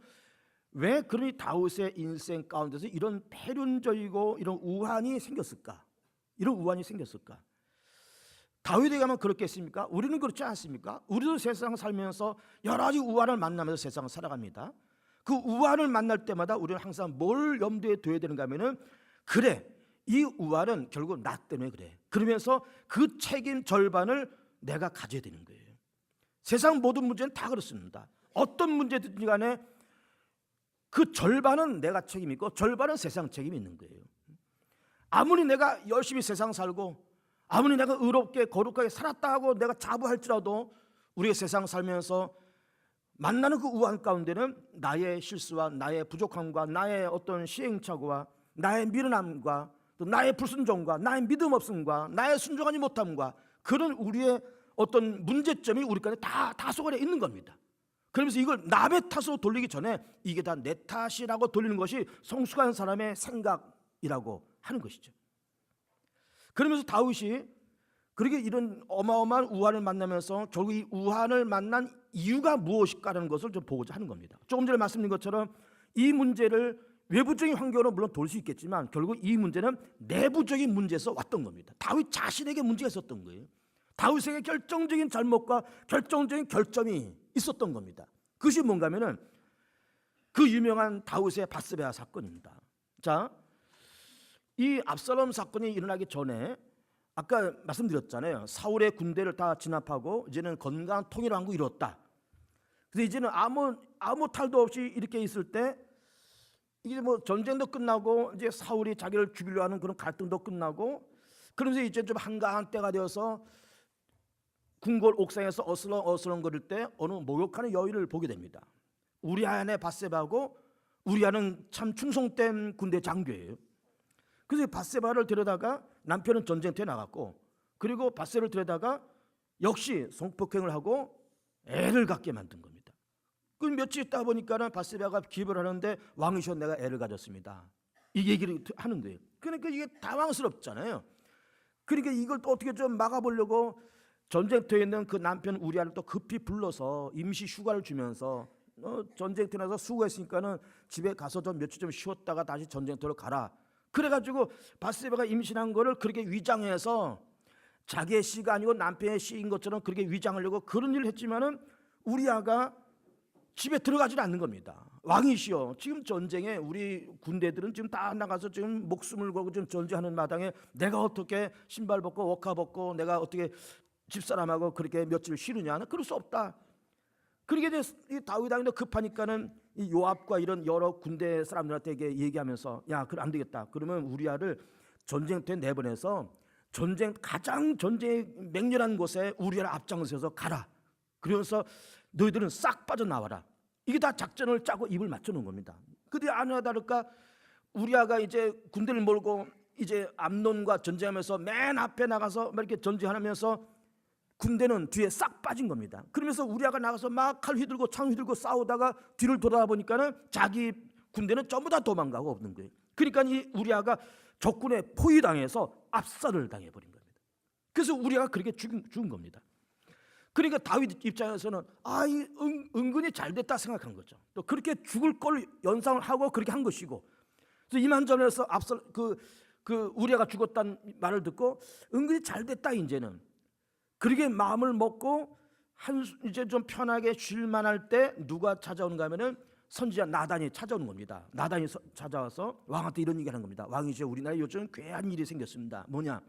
왜 그러니 다윗의 인생 가운데서 이런 폐륜적이고 이런 우환이 생겼을까? 이런 우환이 생겼을까? 다윗에게 하면 그렇겠습니까? 우리는 그렇지 않습니까? 우리도 세상 살면서 여러 가지 우환을 만나면서 세상을 살아갑니다. 그 우환을 만날 때마다 우리는 항상 뭘 염두에 둬야 되는가 하면은, 그래, 이 우환은 결국 나 때문에 그래. 그러면서 그 책임 절반을 내가 가져야 되는 거예요. 세상 모든 문제는 다 그렇습니다. 어떤 문제든지 간에 그 절반은 내가 책임이고 절반은 세상 책임이 있는 거예요. 아무리 내가 열심히 세상 살고 아무리 내가 의롭게 거룩하게 살았다 하고 내가 자부할지라도 우리가 세상 살면서 만나는 그 우환 가운데는 나의 실수와 나의 부족함과 나의 어떤 시행착오와 나의 미련함과 또 나의 불순종과 나의 믿음 없음과 나의 순종하지 못함과 그런 우리의 어떤 문제점이 우리 가운데 다 속안에 있는 겁니다. 그러면서 이걸 남의 탓으로 돌리기 전에 이게 다 내 탓이라고 돌리는 것이 성숙한 사람의 생각이라고 하는 것이죠. 그러면서 다윗이 그렇게 이런 어마어마한 우환을 만나면서 결국 이 우환을 만난 이유가 무엇일까라는 것을 좀 보고자 하는 겁니다. 조금 전에 말씀드린 것처럼 이 문제를 외부적인 환경으로 물론 돌 수 있겠지만 결국 이 문제는 내부적인 문제에서 왔던 겁니다. 다윗 자신에게 문제가 있었던 거예요. 다윗에게 결정적인 잘못과 결정적인 결점이 있었던 겁니다. 그것이 뭔가 하면은 그 유명한 다윗의 밧세바 사건입니다. 자, 이 압살롬 사건이 일어나기 전에 아까 말씀드렸잖아요. 사울의 군대를 다 진압하고 이제는 건강한 통일왕국이 이뤘다. 그래서 이제는 아무 탈도 없이 이렇게 있을 때 이게 뭐 전쟁도 끝나고 이제 사울이 자기를 죽이려 하는 그런 갈등도 끝나고 그러면서 이제 좀 한가한 때가 되어서 궁궐 옥상에서 어슬렁거릴 때 어느 목욕하는 여인을 보게 됩니다. 우리아의 밧세바고 우리아는 참 충성된 군대 장교예요. 그래서 밧세바를 데려다가 남편은 전쟁터에 나갔고 그리고 밧세바를 데려다가 역시 성폭행을 하고 애를 갖게 만든 겁니다. 그 며칠 있다 보니까는 밧세바가 기입을 하는데 왕이셔 내가 애를 가졌습니다. 이 얘기를 하는 거예요. 그러니까 이게 당황스럽잖아요. 그러니까 이걸 또 어떻게 좀 막아보려고 전쟁터에 있는 그 남편 우리아를 또 급히 불러서 임시 휴가를 주면서 전쟁터에 나서 수고했으니까는 집에 가서 좀 며칠 좀 쉬었다가 다시 전쟁터로 가라. 그래가지고 바세바가 임신한 거를 그렇게 위장해서 자기의 씨가 아니고 남편의 씨인 것처럼 그렇게 위장하려고 그런 일을 했지만은 우리아가 집에 들어가지는 않는 겁니다. 왕이시여, 지금 전쟁에 우리 군대들은 지금 다 나가서 지금 목숨을 걸고 지금 전쟁하는 마당에 내가 어떻게 신발 벗고 옷가 벗고 내가 어떻게 집사람하고 그렇게 며칠 쉬느냐? 그럴 수 없다. 그렇게 이제 이 다윗 왕이 급하니까는 이 요압과 이런 여러 군대 사람들한테 얘기하면서 야, 그럼 안 되겠다. 그러면 우리아를 전쟁터에 내보내서 가장 전쟁 맹렬한 곳에 우리아를 앞장서서 가라. 그러면서 너희들은 싹 빠져나와라. 이게 다 작전을 짜고 입을 맞춰놓은 겁니다. 근데 아니나 다를까 우리아가 이제 군대를 몰고 이제 암논과 전쟁하면서 맨 앞에 나가서 이렇게 전쟁하면서 군대는 뒤에 싹 빠진 겁니다. 그러면서 우리아가 나가서 막 칼 휘들고 창 휘들고 싸우다가 뒤를 돌아보니까는 자기 군대는 전부 다 도망가고 없는 거예요. 그러니까 이 우리아가 적군에 포위당해서 압살을 당해버린 겁니다. 그래서 우리아가 그렇게 죽은 겁니다. 그러니까 다윗 입장에서는 은근히 잘 됐다 생각한 거죠. 또 그렇게 죽을 걸 연상을 하고 그렇게 한 것이고, 그래서 이만전에서 그 우리아가 죽었다는 말을 듣고 은근히 잘 됐다 이제는. 그렇게 마음을 먹고 이제 좀 편하게 쉴 만할 때 누가 찾아오는가 하면은 선지자 나단이 찾아오는 겁니다. 나단이 찾아와서 왕한테 이런 얘기하는 겁니다. 왕이시여, 우리나라에 요즘 괴한 일이 생겼습니다. 뭐냐?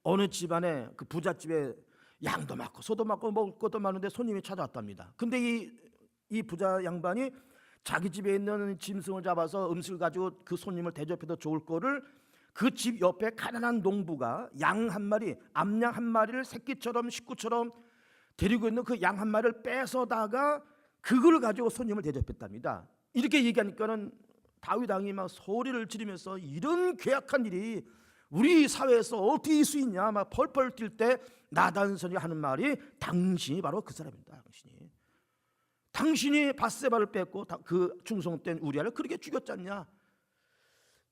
어느 집안에 그 부잣집에 양도 많고 소도 많고 먹을 것도 많은데 손님이 찾아왔답니다. 근데 이 부자 양반이 자기 집에 있는 짐승을 잡아서 음식을 가지고 그 손님을 대접해도 좋을 거를 그 집 옆에 가난한 농부가 양 한 마리, 암양 한 마리를 새끼처럼 식구처럼 데리고 있는 그 양 한 마리를 뺏어다가 그걸 가지고 손님을 대접했답니다. 이렇게 얘기하니까는 다윗 왕이 막 소리를 지르면서 이런 괴악한 일이 우리 사회에서 어떻게 있을 수 있냐 막 펄펄 뛸 때 나단 선이 하는 말이 당신이 바로 그 사람입니다. 당신이 바세바를 뺏고 그 충성된 우리아를 그렇게 죽였잖냐.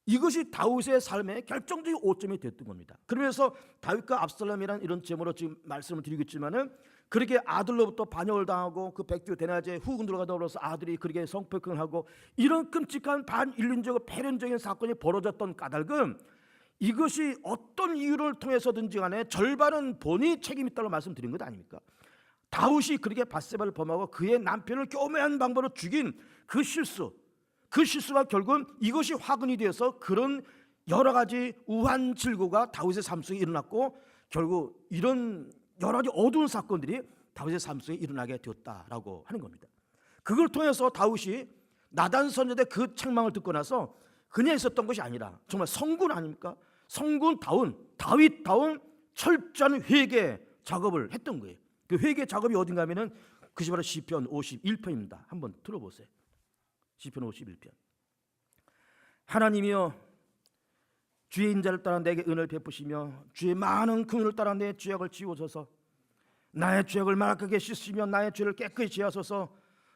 이것이 다윗의 삶의 결정적인 오점이 됐던 겁니다. 그러면서 다윗과 압살롬이라는 이런 제목으로 지금 말씀을 드리고 있지만은 그렇게 아들로부터 반역을 당하고 그 백두 대낮에 후군들과 더불어서 아들이 그렇게 성폭행을 하고 이런 끔찍한 반인륜적이고 패륜적인 사건이 벌어졌던 까닭은 이것이 어떤 이유를 통해서든지 간에 절반은 본인이 책임이 있다고 말씀드린 것 아닙니까? 다윗이 그렇게 바세바를 범하고 그의 남편을 교묘한 방법으로 죽인 그 실수가 결국은 이것이 화근이 되어서 그런 여러 가지 우한 질고가 다윗의 삶 속에 일어났고 결국 이런 여러 가지 어두운 사건들이 다윗의 삶 속에 일어나게 되었다라고 하는 겁니다. 그걸 통해서 다윗이 나단 선지자의 그 책망을 듣고 나서 그냥 있었던 것이 아니라 정말 성군 아닙니까? 다윗다운 철저한 회개 작업을 했던 거예요. 그 회개 작업이 어딘가 하면은 그것이 바로 시편 51편입니다. 한번 들어보세요. 시편 51편. 하나님이여, 주의 인자를 따라 내게 은혜를 베푸시며 주의 많은 긍휼을 따라 내 죄악을 지우소서. 나의 죄악을 말하게 씻으시며 나의 죄를 깨끗이 지하소서.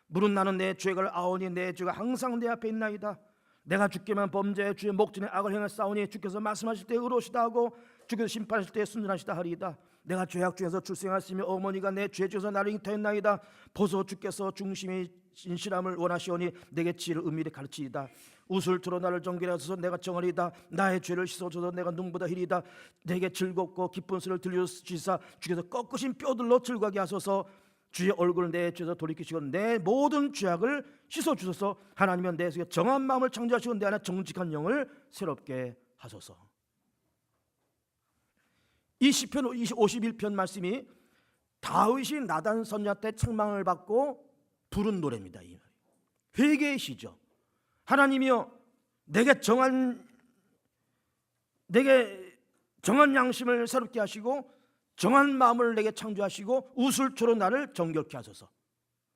물은 나는 내 죄악을 아오니 내 죄가 항상 내 앞에 있나이다. 내가 주께만 범죄해 주의 목전에 악을 행하사오니 주께서 말씀하실 때 의로우시다 하고 주께서 심판하실 때 순전하시다 하리이다. 내가 죄악 중에서 출생하시며 어머니가 내 죄 중에서 나를 잉태했나이다. 보소, 주께서 중심이 진실함을 원하시오니 내게 지혜를 은밀히 가르치이다. 웃을 들어 나를 정결히 하소서. 내가 정하리이다. 나의 죄를 씻어줘서 내가 눈보다 희리이다. 내게 즐겁고 기쁜 소리를 들려주시사 주께서 꺾으신 뼈들로 즐거하게 하소서. 주의 얼굴을 내 죄에서 돌이키시고 내 모든 죄악을 씻어주소서. 하나님은 내 속에 정한 마음을 창조하시고 내 안에 정직한 영을 새롭게 하소서. 이 시편 51편 말씀이 다윗이 나단 선지자 때 책망을 받고 부른 노래입니다. 이 회개의 시죠. 하나님이여, 내게 정한 양심을 새롭게 하시고 정한 마음을 내게 창조하시고 우슬초로 나를 정결케 하소서.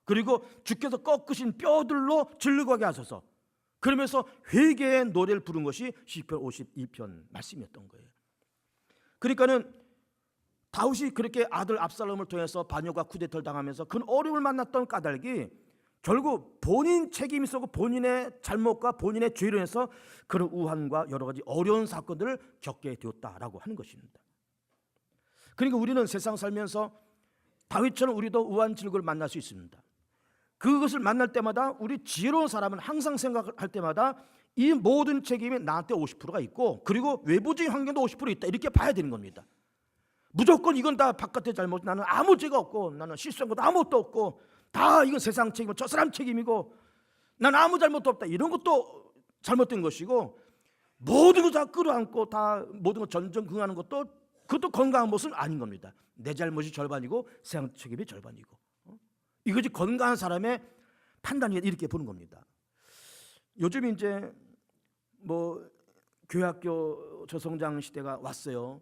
그리고 주께서 꺾으신 뼈들로 즐거하게 하소서. 그러면서 회개의 노래를 부른 것이 시편 52편 말씀이었던 거예요. 그러니까는 다윗이 그렇게 아들 압살롬을 통해서 반역과 쿠데타를 당하면서 그 어려움을 만났던 까닭이 결국 본인 책임이 있었고 본인의 잘못과 본인의 죄로 인해서 그런 우환과 여러 가지 어려운 사건들을 겪게 되었다라고 하는 것입니다. 그러니까 우리는 세상 살면서 다윗처럼 우리도 우한 질고를 만날 수 있습니다. 그것을 만날 때마다 우리 지혜로운 사람은 항상 생각할 때마다 이 모든 책임이 나한테 50%가 있고, 그리고 외부적인 환경도 50% 있다, 이렇게 봐야 되는 겁니다. 무조건 이건 다 바깥의 잘못, 나는 아무 죄가 없고, 나는 실수한 것도 아무것도 없고, 다 이건 세상 책임이고 저 사람 책임이고, 난 아무 잘못도 없다, 이런 것도 잘못된 것이고, 모든 거 다 끌어안고 다 모든 거 전전긍긍하는 것도, 그것도 건강한 모습은 아닌 겁니다. 내 잘못이 절반이고 세상 책임이 절반이고, 이것이 건강한 사람의 판단이 이렇게 보는 겁니다. 요즘 이제 뭐 교회학교 저성장 시대가 왔어요.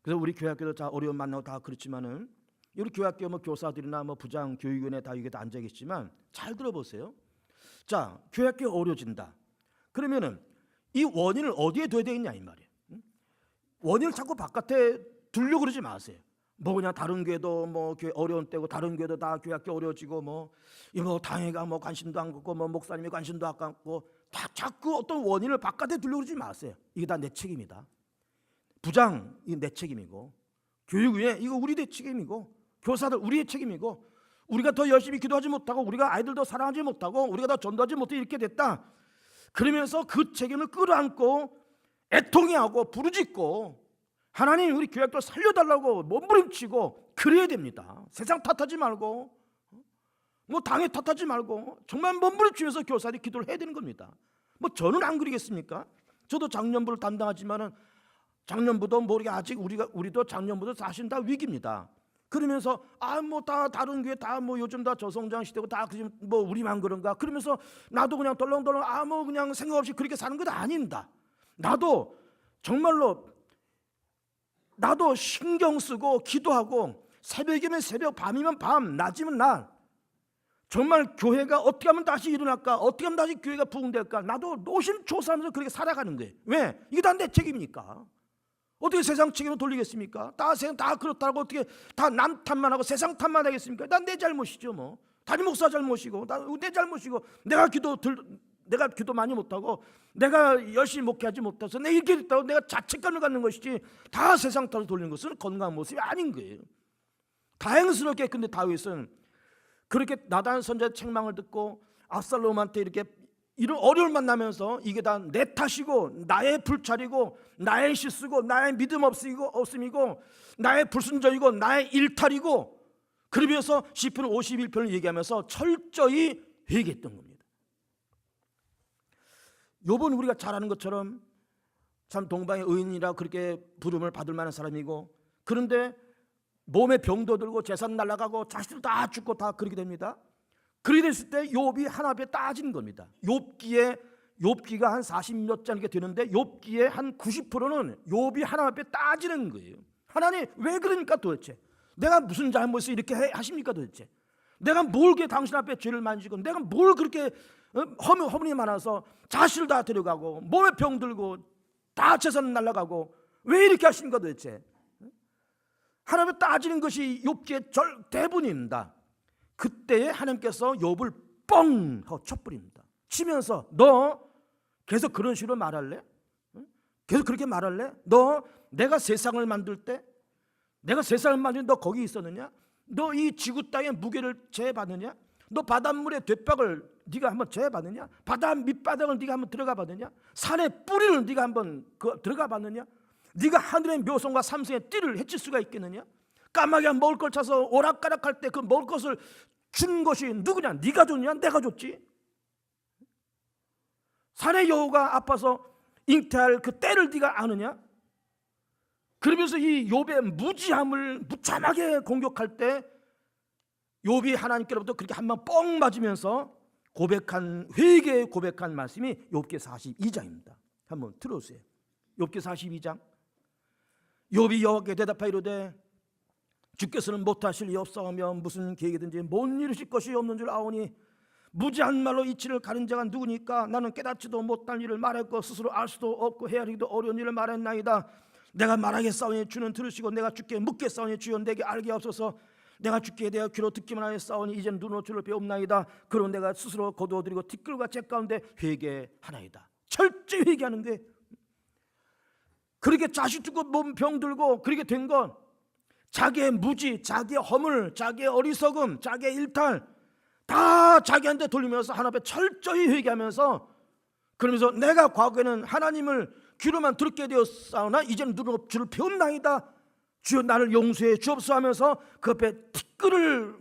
그래서 우리 교회학교도 다 어려움 만나고 다 그렇지만은, 우리 교회학교 뭐 교사들이나 뭐 부장 교육위원회 다 이게 다 앉아 계시지만 잘 들어보세요. 자, 교회학교 어려워진다. 그러면은 이 원인을 어디에 둬야 되겠냐 이 말이에요. 원인을 자꾸 바깥에 두려고 그러지 마세요. 뭐 그냥 다른 교회도 뭐 교회 어려운 때고, 다른 교회도 다 교회학교 어려워지고, 뭐 당회가 뭐 관심도 안 갖고, 뭐 목사님이 관심도 안 갖고, 다 자꾸 어떤 원인을 바깥에 두려고 그러지 마세요. 이게 다 내 책임이다. 부장 이게 내 책임이고, 교육위에 이거 우리 내 책임이고, 교사들 우리의 책임이고, 우리가 더 열심히 기도하지 못하고, 우리가 아이들 더 사랑하지 못하고, 우리가 더 전도하지 못해 이렇게 됐다. 그러면서 그 책임을 끌어안고 애통해하고 부르짖고, 하나님 우리 교회학교 살려달라고 몸부림치고 그래야 됩니다. 세상 탓하지 말고, 뭐 당에 탓하지 말고, 정말 몸부림치면서 교사들이 기도를 해야 되는 겁니다. 뭐 저는 안 그러겠습니까? 저도 작년부를 담당하지만은, 작년부도 모르게 아직 우리도 작년부도 사실 다 위기입니다. 그러면서 뭐 다 다른 교회 다 뭐 요즘 다 저성장 시대고 다 뭐 우리만 그런가, 그러면서 나도 그냥 덜렁덜렁 뭐 그냥 생각 없이 그렇게 사는 것 아닙니다. 나도 정말로 나도 신경 쓰고 기도하고, 새벽이면 새벽, 밤이면 밤, 낮이면 낮, 정말 교회가 어떻게 하면 다시 일어날까, 어떻게 하면 다시 교회가 부흥될까, 나도 노심초사하면서 그렇게 살아가는 거예요. 왜? 이게 다 내 책임이니까. 어떻게 세상 책임을 돌리겠습니까? 다 그렇다고 어떻게 다 남 탓만 하고 세상 탓만 하겠습니까? 난 내 잘못이죠. 뭐 담임 목사 잘못이고, 내 잘못이고, 내가 기도 많이 못하고, 내가 열심히 목회하지 못해서 내가 이렇게 됐다고 내가 자책감을 갖는 것이지, 다 세상 탓을 돌리는 것은 건강한 모습이 아닌 거예요. 다행스럽게 근데 다윗은 그렇게 나단 선지자의 책망을 듣고 압살롬한테 이렇게 이런 어려움을 만나면서, 이게 다 내 탓이고 나의 불찰이고 나의 실수고 나의 믿음 없음이고 나의 불순종이고 나의 일탈이고, 그러면서 시편 51편을 얘기하면서 철저히 회개했던 겁니다. 욥은 우리가 잘 아는 것처럼 참 동방의 의인이라 그렇게 부름을 받을 만한 사람이고, 그런데 몸에 병도 들고 재산 날아가고 자식들 다 죽고 다 그렇게 됩니다. 그렇게 됐을 때 욥이 하나님 앞에 따지는 겁니다. 욥기가 한 40몇 장 이렇게 되는데, 욥기의 한 90%는 욥이 하나님 앞에 따지는 거예요. 하나님 왜 그러니까 도대체? 내가 무슨 잘못을 이렇게 하십니까 도대체? 내가 뭘 그렇게 당신 앞에 죄를 많이 지고, 내가 뭘 그렇게 허물이 많아서 자식을 다 데려가고 몸에 병 들고 다 재산 날아가고, 왜 이렇게 하십니까 도대체? 하나님을 따지는 것이 욥기의 대부분입니다. 그때에 하나님께서 욥을 뻥 하고 쳐버립니다. 치면서 너 계속 그런 식으로 말할래? 계속 그렇게 말할래? 너 내가 세상을 만들 때, 내가 세상을 만들 때 너 거기 있었느냐? 너 이 지구 땅의 무게를 재봤느냐? 너 바닷물의 뒷박을 네가 한번 재봤느냐? 바다 밑바닥을 네가 한번 들어가 봤느냐? 산의 뿌리를 네가 한번 들어가 봤느냐? 네가 하늘의 묘성과 삼성의 띠를 해칠 수가 있겠느냐? 까마귀가 먹을 걸 찾아서 오락가락할 때 그 먹을 것을 준 것이 누구냐? 네가 줬냐? 내가 줬지. 산의 여우가 아파서 잉태할 그 때를 네가 아느냐? 그러면서 이 욥의 무지함을 무참하게 공격할 때 욥이 하나님께로부터 그렇게 한번 뻥 맞으면서 회개의 고백한 말씀이 욥기 42장입니다. 한번 들어보세요. 욥기 42장. 욥이 여호와께 대답하여 이르되 주께서는 못하실 리 없사오며 무슨 계획이든지 못 이루실 것이 없는 줄 아오니, 무지한 말로 이치를 가른 자가 누구니까? 나는 깨닫지도 못할 일을 말했고 스스로 알 수도 없고 헤아리기도 어려운 일을 말했나이다. 내가 말하겠사오니 주는 들으시고 내가 주께 묻겠사오니 주여 내게 알게 없어서 내가 주께 대하여 귀로 듣기만 하였사오니 이제는 눈으로 주를 배웁나이다. 그러고 내가 스스로 거두어드리고 티끌과 재 가운데 회개하나이다. 철저히 회개하는 게, 그렇게 자식 두고 몸 병 들고 그렇게 된 건 자기의 무지, 자기의 허물, 자기의 어리석음, 자기의 일탈 다 자기한테 돌리면서 하나님 앞에 철저히 회개하면서, 그러면서 내가 과거에는 하나님을 귀로만 듣게 되었사오나 이제는 눈으로 주를 배운나이다. 주여 나를 용서해 주옵소서 하면서 그 앞에 티끌을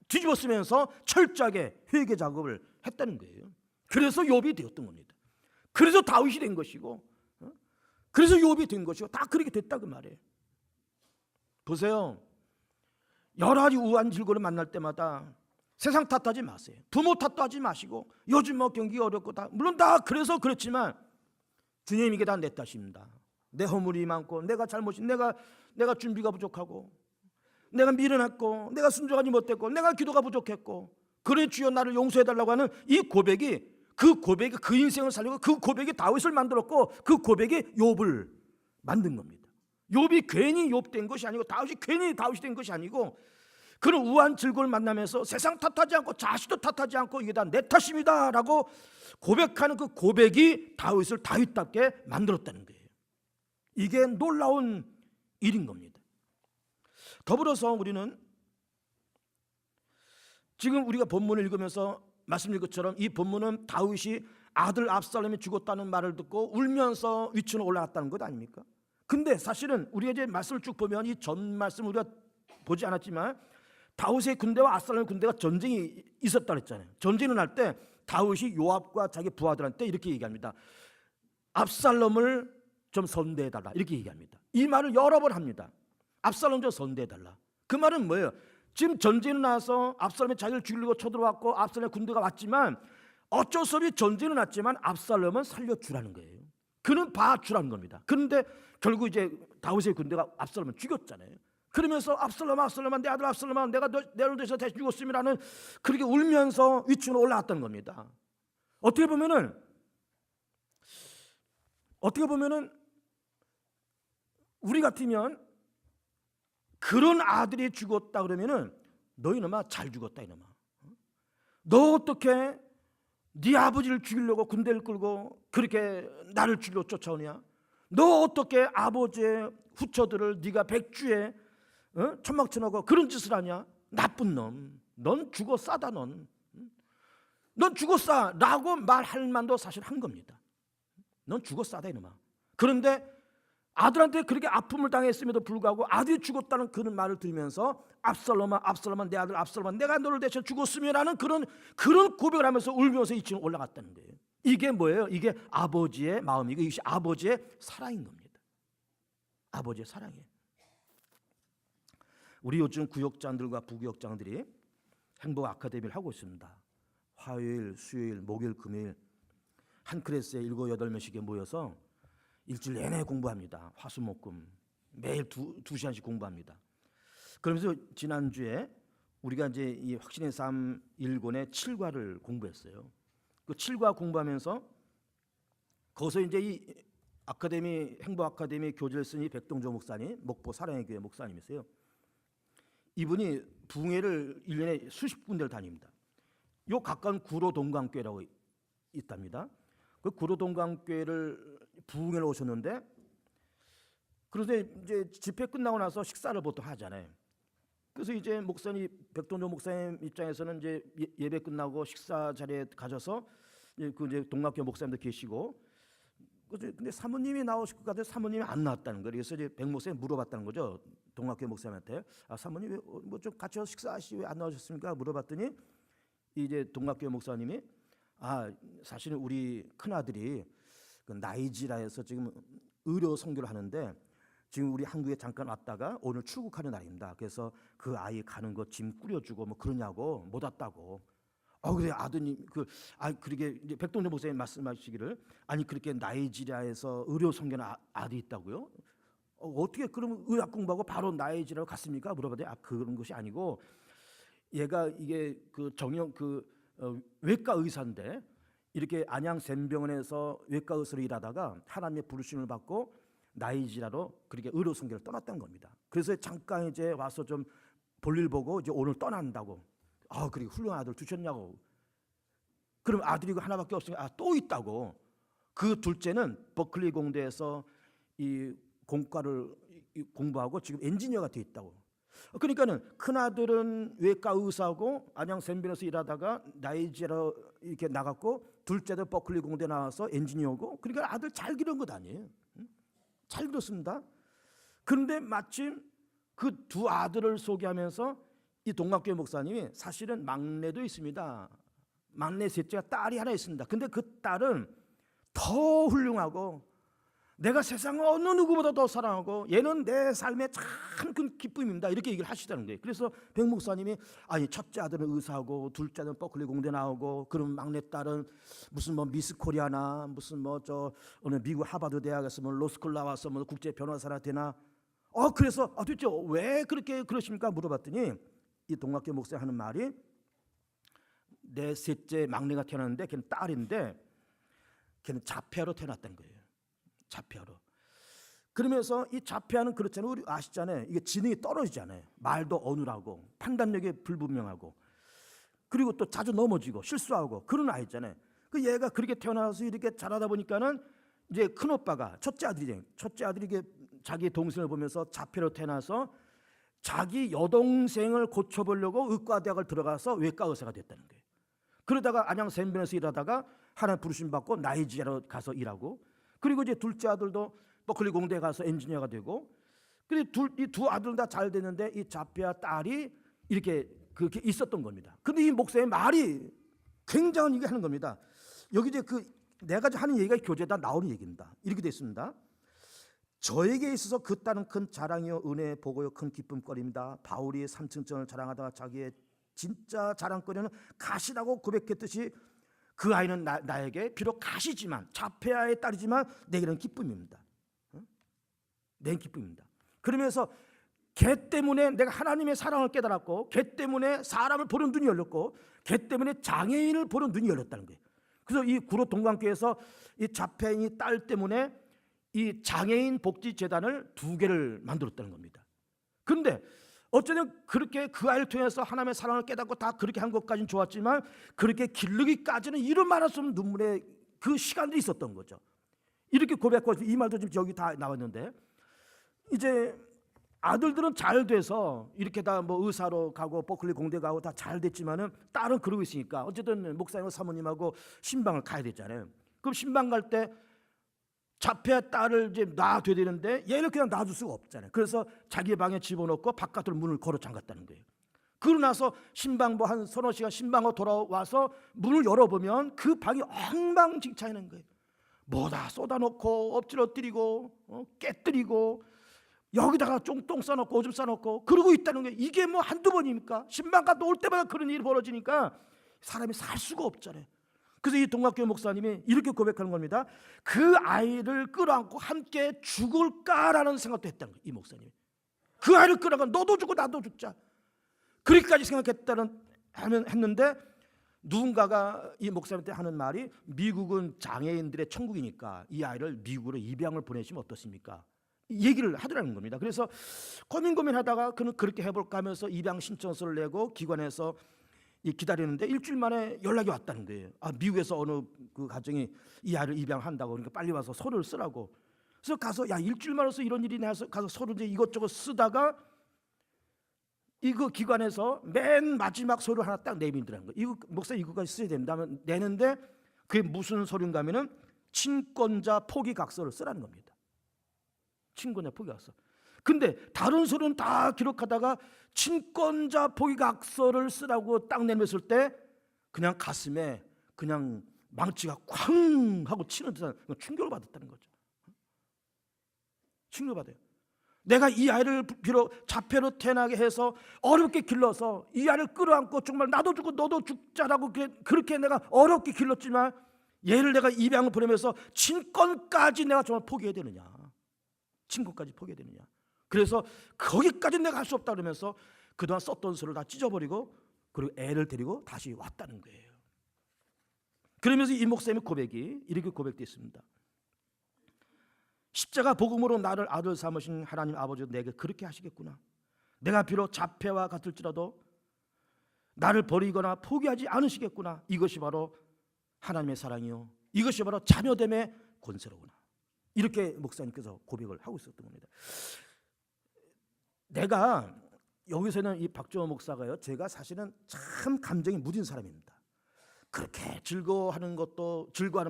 뒤집어 쓰면서 철저하게 회개 작업을 했다는 거예요. 그래서 욥이 되었던 겁니다. 그래서 다윗이 된 것이고, 그래서 욥이 된 것이고, 다 그렇게 됐다 그 말이에요. 보세요. 여러 가지 우한 질고를 만날 때마다 세상 탓하지 마세요. 부모 탓도 하지 마시고, 요즘 뭐 경기가 어렵고 다 물론 다 그래서 그렇지만 주님 이게 다 내 탓입니다. 내 허물이 많고 내가 잘못이, 내가 준비가 부족하고 내가 미련했고 내가 순종하지 못했고 내가 기도가 부족했고, 그래 주여 나를 용서해달라고 하는 이 고백이, 그 인생을 살리고 그 고백이 다윗을 만들었고, 그 고백이 욥을 만든 겁니다. 욥이 괜히 욥 된 것이 아니고, 다윗이 괜히 다윗이 된 것이 아니고, 그런 우한 즐거움을 만나면서 세상 탓하지 않고 자식도 탓하지 않고 이게 다 내 탓입니다 라고 고백하는 그 고백이 다윗을 다윗답게 만들었다는 거예요. 이게 놀라운 일인 겁니다. 더불어서 우리는 지금 우리가 본문을 읽으면서 말씀드린 것처럼 이 본문은 다윗이 아들 압살롬이 죽었다는 말을 듣고 울면서 위층으로 올라갔다는 것 아닙니까? 근데 사실은 우리가 이제 말씀을 쭉 보면 이 전 말씀 우리가 보지 않았지만 다윗의 군대와 압살롬의 군대가 전쟁이 있었다 그랬잖아요. 전쟁이 날 때 다윗이 요압과 자기 부하들한테 이렇게 얘기합니다. 압살롬을 좀 선대해달라 이렇게 얘기합니다. 이 말을 여러 번 합니다. 압살롬 좀 선대해달라. 그 말은 뭐예요? 지금 전쟁이 나서 압살롬이 자기를 죽이려고 쳐들어왔고 압살롬의 군대가 왔지만 어쩔 수 없이 전쟁은 났지만 압살롬은 살려주라는 거예요. 그는 봐주라는 겁니다. 그런데 결국 이제 다윗의 군대가 압살롬을 죽였잖아요. 그러면서 압살롬아 내 아들 압살롬아 내가 너를 대해서 대신 죽었음이라는, 그렇게 울면서 위층으로 올라갔던 겁니다. 어떻게 보면은 우리 같으면 그런 아들이 죽었다 그러면은 너 이놈아 잘 죽었다 이놈아. 너 어떻게 네 아버지를 죽이려고 군대를 끌고 그렇게 나를 죽이려고 쫓아오냐? 너 어떻게 아버지의 후처들을 네가 백주에 천막쳐놓고 그런 짓을 하냐? 나쁜 놈. 넌 죽어 싸다 넌 죽어 싸라고 말할 만도 사실 한 겁니다. 넌 죽어 싸다 이놈아. 그런데 아들한테 그렇게 아픔을 당했음에도 불구하고 아들이 죽었다는 그런 말을 들으면서 압살롬아 내 아들 압살롬아 내가 너를 대신 죽었으면라는 그런 고백을 하면서 울면서 2층 올라갔다는 거예요. 이게 뭐예요? 이게 아버지의 마음이고 이것이 아버지의 사랑인 겁니다. 아버지의 사랑이에요. 우리 요즘 구역장들과 부구역장들이 행복 아카데미를 하고 있습니다. 화요일, 수요일, 목요일, 금요일 한 클래스에 7, 8명씩 모여서 일주일 내내 공부합니다. 화수목금 매일 2시간씩 공부합니다. 그러면서 지난주에 우리가 이제 이 확신의 삶 1권의 7과를 공부했어요. 그 7과 공부하면서 거기서 이제 이 아카데미 행복 아카데미 교재를 쓴 이 백동조 목사님, 목포 사랑의 교회 목사님이세요. 이분이 부흥회를 1년에 수십 군데를 다닙니다. 요 가까운 구로동강교회라고 있답니다. 그 구로동강교회를 부흥회를 오셨는데, 그런데 이제 집회 끝나고 나서 식사를 보통 하잖아요. 그래서 이제 목사님 백동조 목사님 입장에서는 이제 예배 끝나고 식사 자리에 가셔서 이제 동학교 목사님도 계시고, 근데 사모님이 나오실 것 같아요. 사모님이 안 나왔다는 거예요. 그래서 이제 백 목사님 물어봤다는 거죠. 동학교 목사님한테 사모님 뭐 좀 같이 와서 식사하시 왜 안 나오셨습니까? 물어봤더니 이제 동학교 목사님이 사실은 우리 큰 아들이 그 나이지라에서 지금 의료 선교를 하는데 지금 우리 한국에 잠깐 왔다가 오늘 출국하는 날입니다. 그래서 그 아이 가는 거 짐 꾸려주고 뭐 그러냐고 못 왔다고. 그래 아드님 그렇게 이제 백동재 목사님 말씀하시기를 그렇게 나이지리아에서 의료 선교는 아들이 있다고요? 어떻게 그러면 의학 공부하고 바로 나이지리아로 갔습니까? 물어봤더니 그런 것이 아니고 얘가 이게 그 정형 외과 의사인데 이렇게 안양 샘병원에서 외과 의사로 일하다가 하나님의 부르심을 받고 나이지리아로 그렇게 의료 선교를 떠났던 겁니다. 그래서 잠깐 이제 와서 좀 볼일 보고 이제 오늘 떠난다고. 그리고 훌륭한 아들 두셨냐고. 그럼 아들이 하나밖에 없으니까 또 있다고. 그 둘째는 버클리 공대에서 이 공과를 공부하고 지금 엔지니어가 돼 있다고. 그러니까는 큰 아들은 외과 의사고 안양 샌빈에서 일하다가 나이지리아 이렇게 나갔고, 둘째도 버클리 공대 나와서 엔지니어고. 그러니까 아들 잘 기른 것 아니에요. 잘 기렀습니다. 그런데 마침 그 두 아들을 소개하면서 이 동학교회 목사님이 사실은 막내도 있습니다. 막내 셋째가 딸이 하나 있습니다. 근데 그 딸은 더 훌륭하고 내가 세상 어느 누구보다 더 사랑하고 얘는 내 삶의 참 큰 기쁨입니다. 이렇게 얘기를 하시다는 거예요. 그래서 백 목사님이 아니 첫째 아들은 의사고 둘째 아들은 버클리 공대 나오고 그럼 막내 딸은 무슨 뭐 미스 코리아나 무슨 뭐 저 어느 미국 하버드 대학에서 뭐 로스쿨 나와서 뭐 국제 변호사나 되나. 그래서 도대체 왜 그렇게 그러십니까 물어봤더니 이 동학교 목사님 하는 말이 내 셋째 막내가 태어났는데 걔는 딸인데 걔는 자폐아로 태어났다는 거예요. 자폐아로. 그러면서 이 자폐아는 그렇잖아요. 우리 아시잖아요. 이게 지능이 떨어지잖아요. 말도 어눌하고 판단력이 불분명하고 그리고 또 자주 넘어지고 실수하고 그런 아이잖아요. 그 얘가 그렇게 태어나서 이렇게 자라다 보니까는 이제 큰 오빠가 첫째 아들이 이게 자기 동생을 보면서 자폐로 태어나서 자기 여동생을 고쳐보려고 의과대학을 들어가서 외과 의사가 됐다는 거예요. 그러다가 안양 샌빈에서 일하다가 하나님 부르심 받고 나이지리아로 가서 일하고 그리고 이제 둘째 아들도 버클리 공대에 가서 엔지니어가 되고 이 두 아들은 다 잘 됐는데 이 자폐아 딸이 이렇게 그렇게 있었던 겁니다. 근데 이 목사의 말이 굉장한 얘기 하는 겁니다. 여기 이제 내가 하는 얘기가 교재에다 나오는 얘기입니다. 이렇게 되어 있습니다. 저에게 있어서 그 딸은 큰 자랑이요 은혜의 보고요 큰 기쁨거리입니다. 바울이 삼층전을 자랑하다가 자기의 진짜 자랑거리는 가시라고 고백했듯이 그 아이는 나에게 비록 가시지만 자폐아의 딸이지만 내게는 기쁨입니다. 내 기쁨입니다. 그러면서 걔 때문에 내가 하나님의 사랑을 깨달았고 걔 때문에 사람을 보는 눈이 열렸고 걔 때문에 장애인을 보는 눈이 열렸다는 거예요. 그래서 이 구로 동광교회에서 이 자폐인이 딸 때문에 이 장애인 복지재단을 2개를 만들었다는 겁니다. 그런데 어쨌든 그렇게 그 아이를 통해서 하나님의 사랑을 깨닫고 다 그렇게 한 것까지는 좋았지만 그렇게 기르기까지는 이런 많았으면 눈물의 그 시간들이 있었던 거죠. 이렇게 고백하고 이 말도 지금 여기 다 나왔는데 이제 아들들은 잘 돼서 이렇게 다 뭐 의사로 가고 버클리 공대 가고 다 잘 됐지만은 딸은 그러고 있으니까 어쨌든 목사님 사모님하고 신방을 가야 되잖아요. 그럼 신방 갈 때 자폐아 딸을 이제 놔둬야 되는데 얘를 그냥 놔둘 수가 없잖아요. 그래서 자기 방에 집어넣고 바깥으로 문을 걸어 잠갔다는 거예요. 그러고 나서 신방부 한 서너 시간 신방하고 돌아와서 문을 열어보면 그 방이 엉망진창인 거예요. 뭐다 쏟아놓고 엎질러뜨리고 깨뜨리고 여기다가 쫑똥 싸놓고 오줌 싸놓고 그러고 있다는 거예요. 이게 뭐 한두 번입니까? 신방가 올 때마다 그런 일이 벌어지니까 사람이 살 수가 없잖아요. 그래서 이 동학교회 목사님이 이렇게 고백하는 겁니다. 그 아이를 끌어안고 함께 죽을까라는 생각도 했다는 거예요. 이 목사님이 그 아이를 끌어안고 너도 죽고 나도 죽자 그렇게까지 했는데 누군가가 이 목사님한테 하는 말이 미국은 장애인들의 천국이니까 이 아이를 미국으로 입양을 보내시면 어떻습니까? 얘기를 하더라는 겁니다. 그래서 고민하다가 그는 그렇게 해볼까 하면서 입양 신청서를 내고 기관에서 기다리는데 일주일 만에 연락이 왔다는 거예요. 미국에서 어느 그 가정이 이 아이를 입양한다고 그러니까 빨리 와서 서류를 쓰라고. 그래서 가서 일주일 만에 이런 일이 나서 가서 서류 이제 이것저것 쓰다가 이거 기관에서 맨 마지막 서류 하나 딱 내밀더라는 거예요. 이거 목사 이거까지 써야 된다면 내는데 그게 무슨 서류인가 하면은 친권자 포기각서를 쓰라는 겁니다. 친권자 포기각서. 근데 다른 서류는 다 기록하다가 친권자 포기각서를 쓰라고 딱 내밀었을 때 그냥 가슴에 그냥 망치가 쾅 하고 치는 듯한 충격을 받았다는 거죠. 충격을 받아요. 내가 이 아이를 비록 자폐로 태어나게 해서 어렵게 길러서 이 아이를 끌어안고 정말 나도 죽고 너도 죽자라고 그렇게 내가 어렵게 길렀지만 얘를 내가 입양을 보내면서 친권까지 내가 정말 포기해야 되느냐. 친권까지 포기해야 되느냐. 그래서 거기까지 내가 할 수 없다 그러면서 그동안 썼던 서를 다 찢어버리고 그리고 애를 데리고 다시 왔다는 거예요. 그러면서 이 목사님의 고백이 이렇게 고백되어 있습니다. 십자가 복음으로 나를 아들 삼으신 하나님 아버지도 내게 그렇게 하시겠구나. 내가 비록 자폐와 같을지라도 나를 버리거나 포기하지 않으시겠구나. 이것이 바로 하나님의 사랑이요, 이것이 바로 자녀됨의 권세로구나. 이렇게 목사님께서 고백을 하고 있었던 겁니다. 내가 여기서는 이 박정호 목사가요, 제가 사실은 참 감정이 무딘 사람입니다. 그렇게 즐거워하는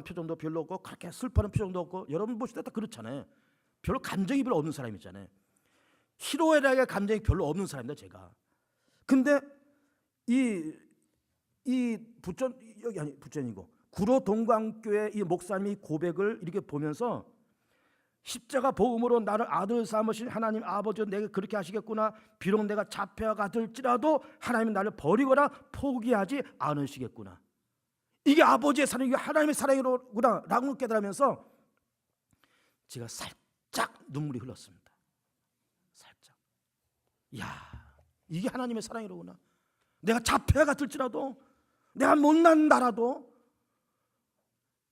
표정도 별로 없고, 그렇게 슬퍼하는 표정도 없고, 여러분 보실 때 다 그렇잖아요. 별로 감정이 별로 없는 사람이잖아요. 희로애락의 감정이 별로 없는 사람입니다, 제가. 근데 부천이고 구로 동광교회 이 목사님이 고백을 이렇게 보면서, 십자가 복음으로 나를 아들 삼으신 하나님 아버지, 내가 그렇게 하시겠구나. 비록 내가 잡혀가 들지라도 하나님은 나를 버리거나 포기하지 않으시겠구나. 이게 아버지의 사랑, 이게 하나님의 사랑이구나 라고 깨달으면서 제가 살짝 눈물이 흘렀습니다. 살짝. 이야, 이게 하나님의 사랑이로구나. 내가 잡혀가 들지라도, 내가 못난 나라도,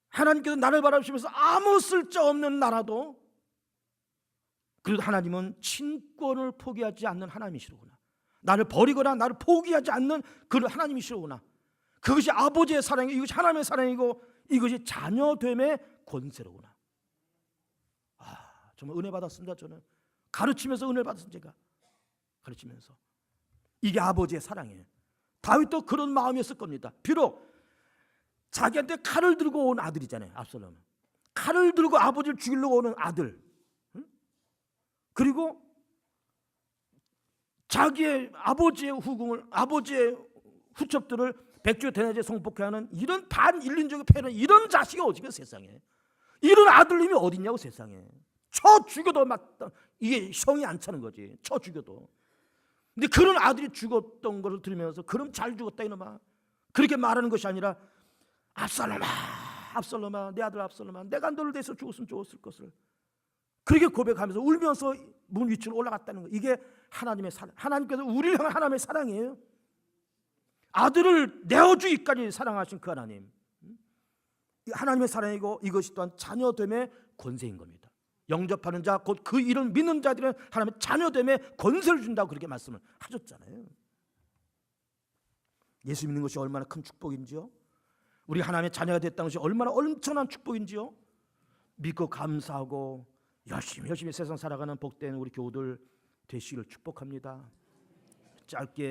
하나님께서 나를 바라보시면서 아무 쓸데없는 나라도, 그래도 하나님은 친권을 포기하지 않는 하나님이시로구나. 나를 버리거나 나를 포기하지 않는 그런 하나님이시로구나. 그것이 아버지의 사랑이고, 이것이 하나님의 사랑이고, 이것이 자녀됨의 권세로구나. 정말 은혜 받았습니다. 저는 가르치면서 은혜를 받았습니다. 제가 가르치면서 이게 아버지의 사랑이에요. 다윗도 그런 마음이었을 겁니다. 비록 자기한테 칼을 들고 온 아들이잖아요. 압살롬은 칼을 들고 아버지를 죽이려고 오는 아들, 그리고 자기의 아버지의 후궁을, 아버지의 후첩들을 백주에 대낮에 성폭행하는 이런 반인륜적인 패는, 이런 자식이 어디가 세상에, 이런 아들님이 어딨냐고 세상에. 쳐 죽여도 이게 성이 안 차는 거지. 쳐 죽여도. 근데 그런 아들이 죽었던 것을 들으면서, 그럼 잘 죽었다 이놈아, 그렇게 말하는 것이 아니라, 압살롬아, 압살롬아, 내 아들 압살롬아, 내가 너를 대해서 죽었으면 좋았을 것을, 그렇게 고백하면서 울면서 문 위층으로 올라갔다는 거. 이게 하나님의 사랑. 하나님께서 우리를 향한 하나님의 사랑이에요. 아들을 내어주기까지 사랑하신 그 하나님, 하나님의 사랑이고, 이것이 또한 자녀됨의 권세인 겁니다. 영접하는 자, 곧 그 이름 믿는 자들은 하나님의 자녀됨의 권세를 준다고 그렇게 말씀을 하셨잖아요. 예수 믿는 것이 얼마나 큰 축복인지요, 우리 하나님의 자녀가 됐다는 것이 얼마나 엄청난 축복인지요, 믿고 감사하고 열심히 세상 살아가는 복된 우리 교우들 되시기를 축복합니다. 짧게